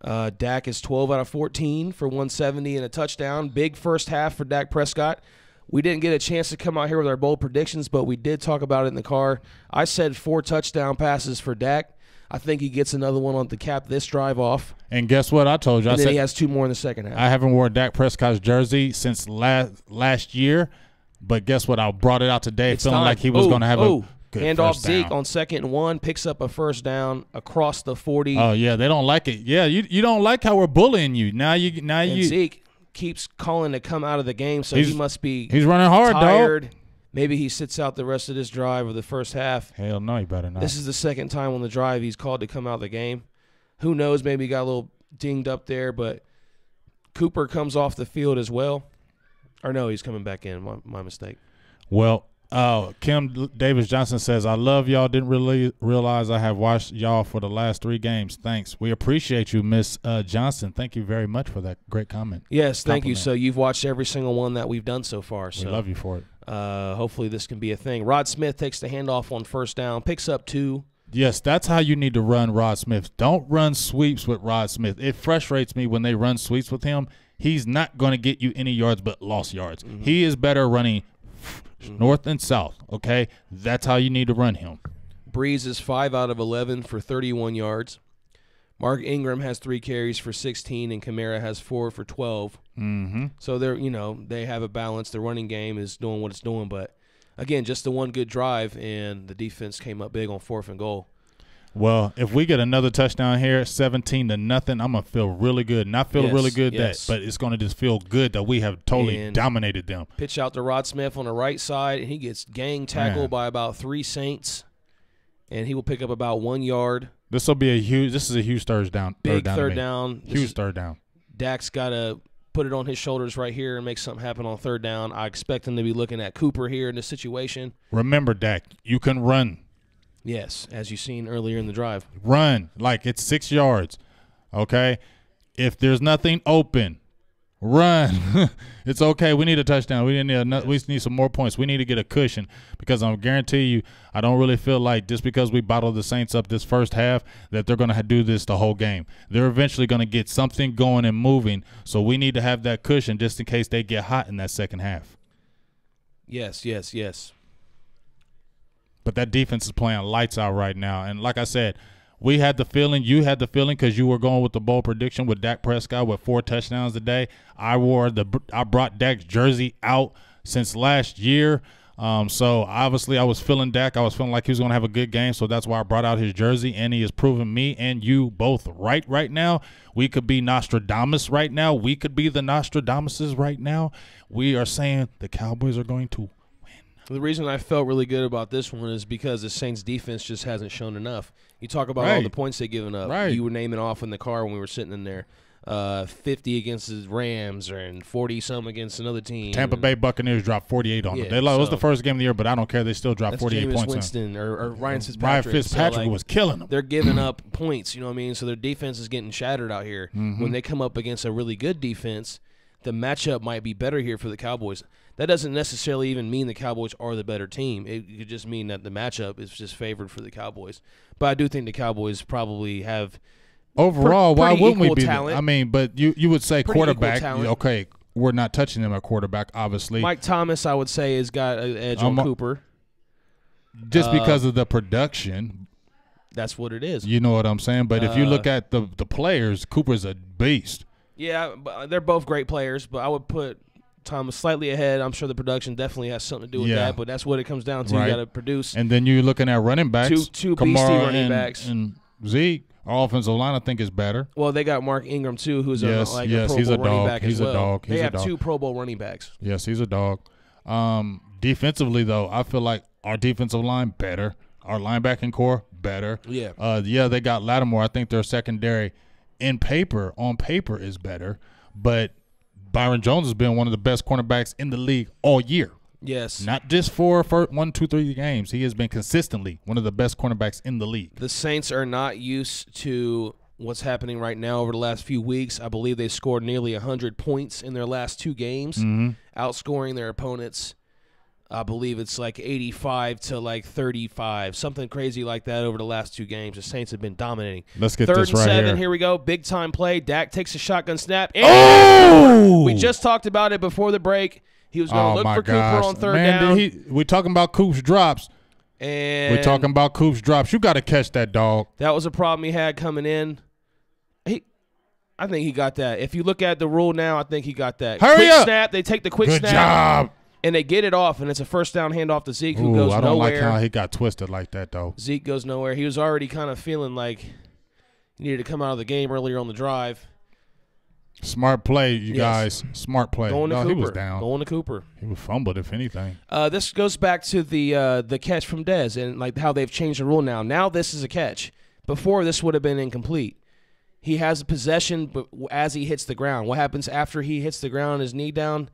Dak is 12 out of 14 for 170 and a touchdown. Big first half for Dak Prescott. We didn't get a chance to come out here with our bold predictions, but we did talk about it in the car. I said 4 touchdown passes for Dak. I think he gets another one on to cap this drive off. And guess what I told you? And then he has 2 more in the second half. I haven't worn Dak Prescott's jersey since last year, but guess what? I brought it out today feeling like he was going to have a good handoff first down. Zeke on 2nd and 1, picks up a first down across the 40. Oh, yeah, they don't like it. Yeah, you don't like how we're bullying you. Now you Zeke keeps calling to come out of the game, so he must be he's running hard, tired. Dog. Maybe he sits out the rest of this drive or the first half. Hell no, he better not. This is the 2nd time on the drive he's called to come out of the game. Who knows? Maybe he got a little dinged up there, but Cooper comes off the field as well. Or no, he's coming back in. My mistake. Well, Kim Davis Johnson says, I love y'all. Didn't really realize I have watched y'all for the last 3 games. Thanks. We appreciate you, Miss Johnson. Thank you very much for that great comment. Yes, thank you. So you've watched every single one that we've done so far. So we love you for it. Hopefully this can be a thing. Rod Smith takes the handoff on 1st down, picks up 2. Yes, that's how you need to run Rod Smith. Don't run sweeps with Rod Smith. It frustrates me when they run sweeps with him. He's not going to get you any yards but lost yards. Mm-hmm. He is better running north and south, okay? That's how you need to run him. Breeze is 5 out of 11 for 31 yards. Mark Ingram has 3 carries for 16, and Kamara has 4 for 12. Mm-hmm. So they have a balance. The running game is doing what it's doing, but again, just the one good drive, and the defense came up big on 4th and goal. Well, if we get another touchdown here, 17-0, I'm gonna feel really good. Not feel really good but it's gonna just feel good that we have totally dominated them. Pitch out to Rod Smith on the right side, and he gets gang tackled by about 3 Saints, and he will pick up about 1 yard. This is a huge third down. Big third down. Huge third down. Dak's got to put it on his shoulders right here and make something happen on 3rd down. I expect him to be looking at Cooper here in this situation. Remember, Dak, you can run. Yes, as you've seen earlier in the drive. Run like it's 6 yards, okay? if there's nothing open, run. It's okay. We need a touchdown. We need some more points. We need to get a cushion because I'm guarantee you, I don't really feel like just because we bottled the Saints up this first half that they're going to do this the whole game. They're eventually going to get something going and moving, so we need to have that cushion just in case they get hot in that second half. Yes. But that defense is playing lights out right now. And like I said, we had the feeling, you had the feeling because you were going with the bold prediction with Dak Prescott with 4 touchdowns a day. I brought Dak's jersey out since last year. So obviously I was feeling Dak. I was feeling like he was going to have a good game. So that's why I brought out his jersey, and he has proven me and you both right now. We could be Nostradamus right now. We could be the Nostradamuses right now. We are saying the Cowboys are going to. The reason I felt really good about this one is because the Saints defense just hasn't shown enough. You talk about all the points they've given up. Right. You were naming off in the car when we were sitting in there. 50 against the Rams and 40-some against another team. Tampa Bay Buccaneers dropped 48 on them. It was the first game of the year, but I don't care. They still dropped 48 Jameis points. Winston or Ryan Fitzpatrick. Ryan Fitzpatrick was killing them. They're giving up points, you know what I mean? So their defense is getting shattered out here. When they come up against a really good defense, the matchup might be better here for the Cowboys. That doesn't necessarily even mean the Cowboys are the better team. It could just mean that the matchup is just favored for the Cowboys. But I do think the Cowboys probably have overall. Why wouldn't we be? Talent. I mean, but you would say quarterback. Okay, we're not touching them at quarterback. Obviously, Mike Thomas, I would say, has got an edge on Cooper. Just because of the production. That's what it is. You know what I'm saying? But if you look at the players, Cooper's a beast. Yeah, they're both great players, but I would put Thomas slightly ahead. I'm sure the production definitely has something to do with that, but that's what it comes down to. Right. You got to produce. And then you're looking at running backs. Two Kamara beastie running backs. And Zeke. Our offensive line, I think, is better. Well, they got Mark Ingram, too, who's a Pro Bowl running back as well. They have 2 Pro Bowl running backs. Yes, he's a dog. Defensively, though, I feel like our defensive line better. Our linebacking core better. Yeah. They got Lattimore. I think their secondary on paper is better. But Byron Jones has been one of the best cornerbacks in the league all year. Yes. Not just for 1, 2, 3 games. He has been consistently one of the best cornerbacks in the league. The Saints are not used to what's happening right now over the last few weeks. I believe they scored nearly 100 points in their last 2 games, outscoring their opponents. I believe it's like 85 to like 35, something crazy like that over the last 2 games. The Saints have been dominating. Let's get this right 3rd and 7, here. Here we go. Big time play. Dak takes a shotgun snap. And we just talked about it before the break. He was going to look for Cooper on 3rd down. We talking about Coop's drops. And we're talking about Coop's drops. You got to catch that, dog. That was a problem he had coming in. I think he got that. If you look at the rule now, I think he got that. Hurry quick up. Snap. They take the quick snap. Good job. And they get it off, and it's a 1st down handoff to Zeke, who goes nowhere. I don't like how he got twisted like that, though. Zeke goes nowhere. He was already kind of feeling like he needed to come out of the game earlier on the drive. Smart play, you guys. Smart play. Going to Cooper. He was down. Going to Cooper. He was fumbled, if anything. This goes back to the catch from Dez and like how they've changed the rule now. Now this is a catch. Before, this would have been incomplete. He has possession, but as he hits the ground. What happens after he hits the ground, his knee down?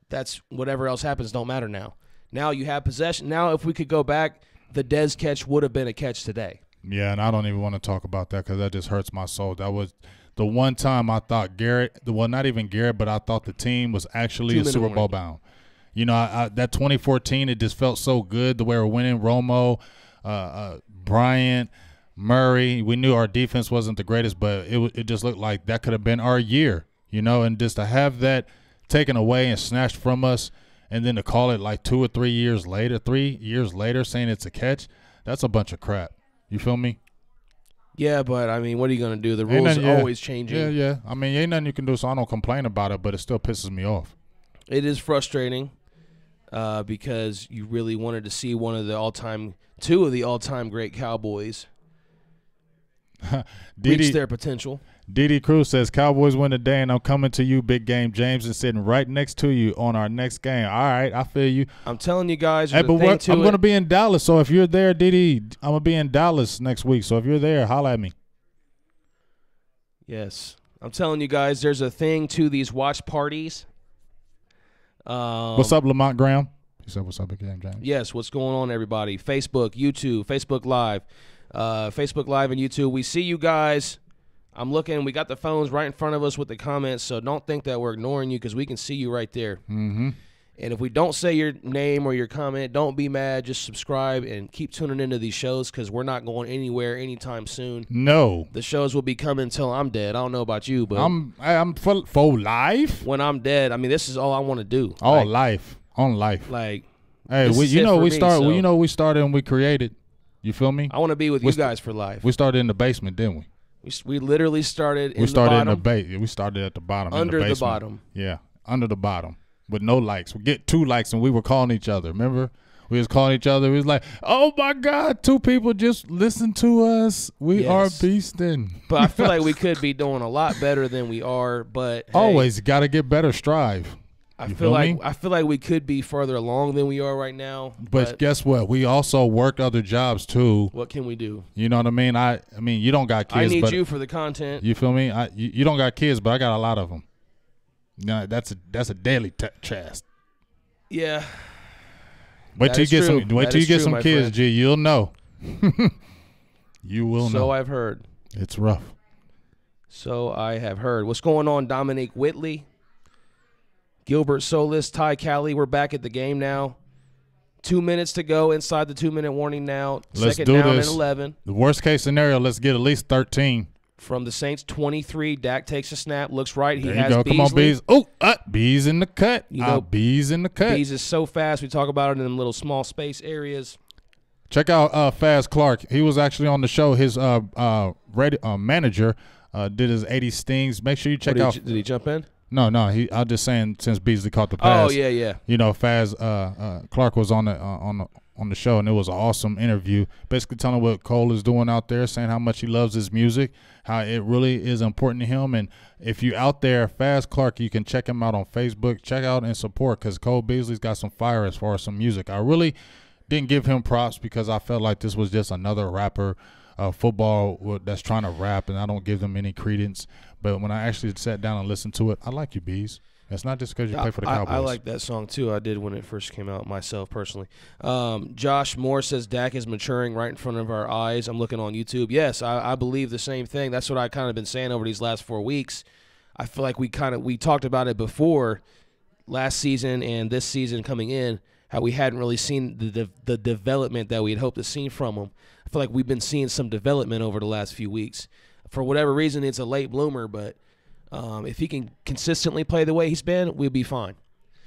That's whatever else happens don't matter now. Now you have possession. Now if we could go back, the Dez catch would have been a catch today. Yeah, and I don't even want to talk about that because that just hurts my soul. That was the one time I thought not even Garrett, but I thought the team was actually a Super Bowl bound. You know, that 2014, it just felt so good the way we're winning. Romo, Bryant, Murray. We knew our defense wasn't the greatest, but it just looked like that could have been our year, you know, and just to have that taken away and snatched from us and then to call it like 2 or 3 years later, saying it's a catch, that's a bunch of crap. You feel me? Yeah, but, I mean, what are you going to do? The rules are always changing. Yeah. I mean, ain't nothing you can do, so I don't complain about it, but it still pisses me off. It is frustrating because you really wanted to see two of the all-time great Cowboys reach their potential. D.D. Cruz says, Cowboys win today, and I'm coming to you, Big Game James, and sitting right next to you on our next game. All right, I feel you. I'm telling you guys. Hey, but I'm going to be in Dallas, so if you're there, D.D., I'm going to be in Dallas next week. So if you're there, holla at me. Yes. I'm telling you guys, there's a thing to these watch parties. What's up, Lamont Graham? He said, what's up, Big Game James? Yes, what's going on, everybody? Facebook, YouTube, Facebook Live and YouTube. We see you guys. I'm looking. We got the phones right in front of us with the comments, so don't think that we're ignoring you because we can see you right there. Mm-hmm. And if we don't say your name or your comment, don't be mad. Just subscribe and keep tuning into these shows because we're not going anywhere anytime soon. No. The shows will be coming until I'm dead. I don't know about you, but I'm for life. When I'm dead, I mean, this is all I want to do. All life. On life. Like, hey, we started and we created. You feel me? I want to be with you guys for life. We started in the basement, didn't we? We literally started in we started the bottom. In the base. We started at the bottom. Under in the the bottom. Yeah, under the bottom. With no likes. We get 2 likes and we were calling each other. Remember? We was calling each other. We was like, oh, my God, 2 people just listen to us. We are beasting. But I feel like we could be doing a lot better than we are. But hey, always got to get better. Strive. I feel like we could be further along than we are right now. But guess what? We also worked other jobs too. What can we do? You know what I mean? I mean, you don't got kids. I need you for the content. You feel me? You don't got kids, but I got a lot of them. No, that's a daily task. Yeah. Wait till you get some. Wait till you get some kids, G. You'll know. You will know. So I've heard. It's rough. So I have heard. What's going on, Dominique Whitley? Gilbert Solis, Ty Cali, we're back at the game now. 2 minutes to go inside the 2-minute warning now. Let's Second do down this. and 11. The worst case scenario, let's get at least 13. From the Saints, 23. Dak takes a snap, looks right. He there has you go. Beasley. Come on, Bees. Oh, Bees in the cut. You know, Bees in the cut. Bees is so fast. We talk about it in them little small space areas. Check out Faz Clark. He was actually on the show. His manager did his 80 stings. Make sure you check out. Did he jump in? No. I'm just saying since Beasley caught the pass. Oh yeah. You know, Faz Clark was on the show, and it was an awesome interview. Basically telling what Cole is doing out there, saying how much he loves his music, how it really is important to him. And if you're out there, Faz Clark, you can check him out on Facebook. Check out and support because Cole Beasley's got some fire as far as some music. I really didn't give him props because I felt like this was just another rapper. Football that's trying to rap, and I don't give them any credence. But when I actually sat down and listened to it, I like you, Bees. It's not just because you play for the Cowboys. I like that song, too. I did when it first came out myself, personally. Josh Moore says Dak is maturing right in front of our eyes. I'm looking on YouTube. Yes, I believe the same thing. That's what I kind of been saying over these last 4 weeks. I feel like we talked about it before last season and this season coming in, how we hadn't really seen the development that we had hoped to see from him. I feel like we've been seeing some development over the last few weeks. For whatever reason, it's a late bloomer, but if he can consistently play the way he's been, we'll be fine.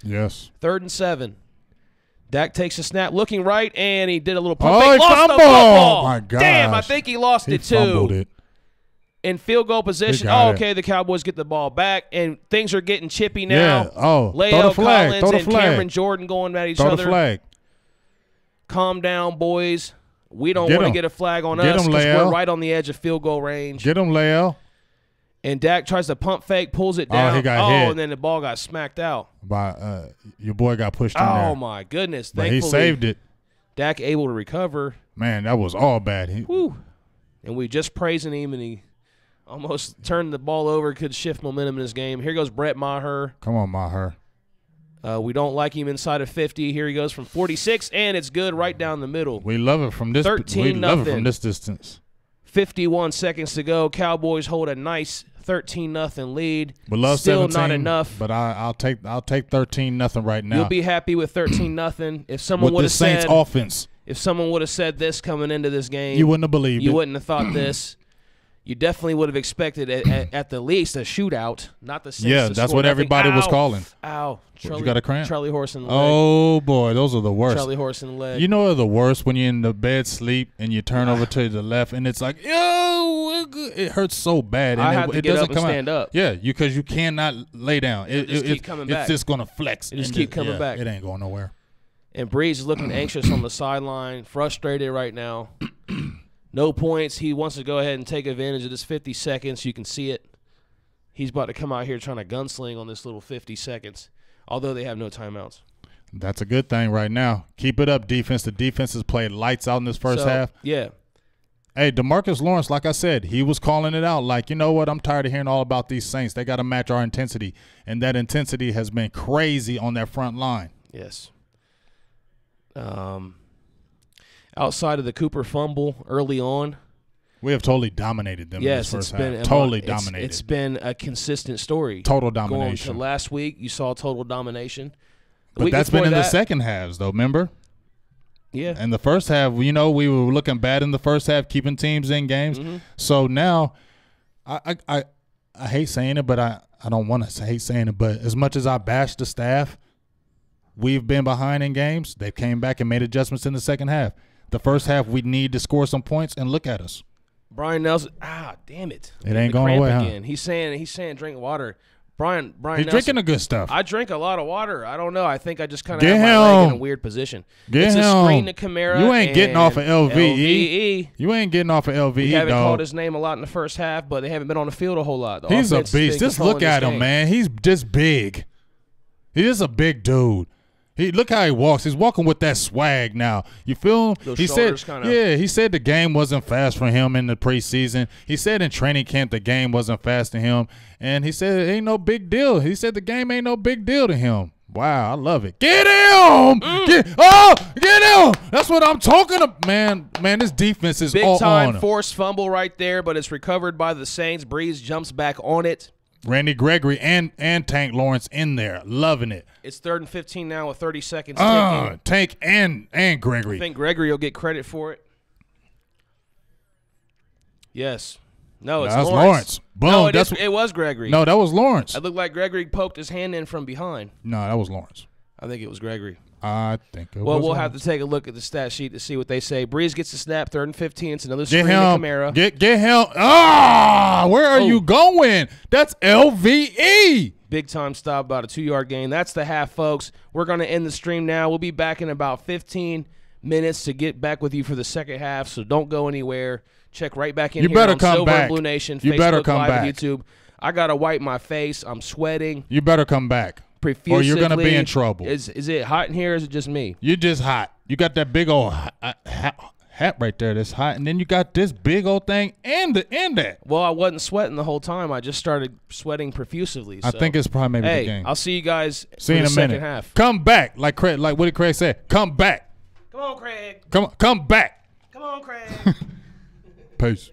Yes. 3rd and 7. Dak takes a snap, looking right, and he did a little pump fake. He Lost fumbled. the football. Oh, my gosh. Damn, I think he lost it, too. Fumbled it. In field goal position. Okay, the Cowboys get the ball back, and things are getting chippy now. Yeah. Leo Collins and Cameron Jordan going at each other. Throw the flag. Calm down, boys. We don't want to get a flag on us because we're right on the edge of field goal range. Get him, Leo. And Dak tries to pump fake, pulls it down. He got hit. And then the ball got smacked out. Your boy got pushed in there. Oh, my goodness. But he saved it. Dak able to recover. Man, that was all bad. Woo. And we just praising him, and he almost turned the ball over, could shift momentum in his game. Here goes Brett Maher. Come on, Maher. We don't like him inside of 50. Here he goes from 46, and it's good right down the middle. We love it from this. 13-0. We love it from this distance. 51 seconds to go. Cowboys hold a nice 13-0 lead. But love still 17, not enough. But I'll take 13-0 right now. You'll be happy with 13-0 if someone would have said Saints offense. If someone would have said this coming into this game, you wouldn't have believed it. You wouldn't have thought this. You definitely would have expected at the least a shootout, not the Saints. Yeah, that's what everybody was calling. Ow. You got a cramp? Charlie horse in the leg. Oh, boy, those are the worst. Charlie horse in the leg. You know they're the worst when you're in the bed sleep and you turn over to the left and it's like, it hurts so bad. And I have to it get doesn't up and come stand out. up. Yeah, because you cannot lay down. Just keep coming back. It's just going to flex. It just keep coming back. It ain't going nowhere. And Breeze is looking anxious on the sideline, frustrated right now. No points. He wants to go ahead and take advantage of this 50 seconds. You can see it. He's about to come out here trying to gunsling on this little 50 seconds, although they have no timeouts. That's a good thing right now. Keep it up, defense. The defense has played lights out in this first half. Yeah. Hey, DeMarcus Lawrence, like I said, he was calling it out. Like, you know what? I'm tired of hearing all about these Saints. They got to match our intensity, and that intensity has been crazy on that front line. Yes. Outside of the Cooper fumble early on, We have totally dominated them in this first half. Totally dominated. It's been a consistent story. Total domination. Going to last week, you saw total domination. But that's been in the second halves, though, remember? Yeah. In the first half, we were looking bad in the first half, keeping teams in games. So now, I hate saying it, but I don't want to hate saying it, but as much as I bash the staff, we've been behind in games. They came back and made adjustments in the second half. The first half, we need to score some points, and look at us. Brian Nelson, damn it! It ain't going away, again. He's saying drink water. Brian He's Nelson, drinking the good stuff. I drink a lot of water. I don't know. I think I just kind of have my leg in a weird position. It's a screen to Kamara. You ain't getting off of LVE. You ain't getting off of LVE, We haven't dog. called his name a lot in the first half, but they haven't been on the field a whole lot. He's a beast. Just look at him, man. He's just big. He is a big dude. Look how he walks. He's walking with that swag now. You feel him? He said the game wasn't fast for him in the preseason. He said in training camp the game wasn't fast to him. And he said it ain't no big deal. He said the game ain't no big deal to him. Wow, I love it. Get him! Get him! That's what I'm talking about. Man, this defense is all on him. Big-time forced fumble right there, but it's recovered by the Saints. Breeze jumps back on it. Randy Gregory and Tank Lawrence in there, loving it. It's 3rd and 15 now with 30 seconds ticking. Tank and Gregory. I think Gregory will get credit for it. Yes. No, it's Lawrence. Boom. No, it was Gregory. No, that was Lawrence. It looked like Gregory poked his hand in from behind. No, that was Lawrence. I think it was Gregory. I think it was. Well, we'll have to take a look at the stat sheet to see what they say. Breeze gets the snap, 3rd and 15. It's another screen to Kamara. Get him. Where are you going? That's LVE. Big-time stop, about a 2-yard gain. That's the half, folks. We're going to end the stream now. We'll be back in about 15 minutes to get back with you for the second half, so don't go anywhere. Check right back in here on Silver and Blue Nation, Facebook Live, and YouTube. I got to wipe my face. I'm sweating. You better come back. Or you're going to be in trouble. Is it hot in here or is it just me? You're just hot. You got that big old hat right there that's hot, and then you got this big old thing and that. Well, I wasn't sweating the whole time. I just started sweating profusely. So. I think it's probably maybe the game. I'll see you guys in a minute. Second half. Come back. Like what did Craig say? Come back. Come on, Craig. Come back. Come on, Craig. Peace.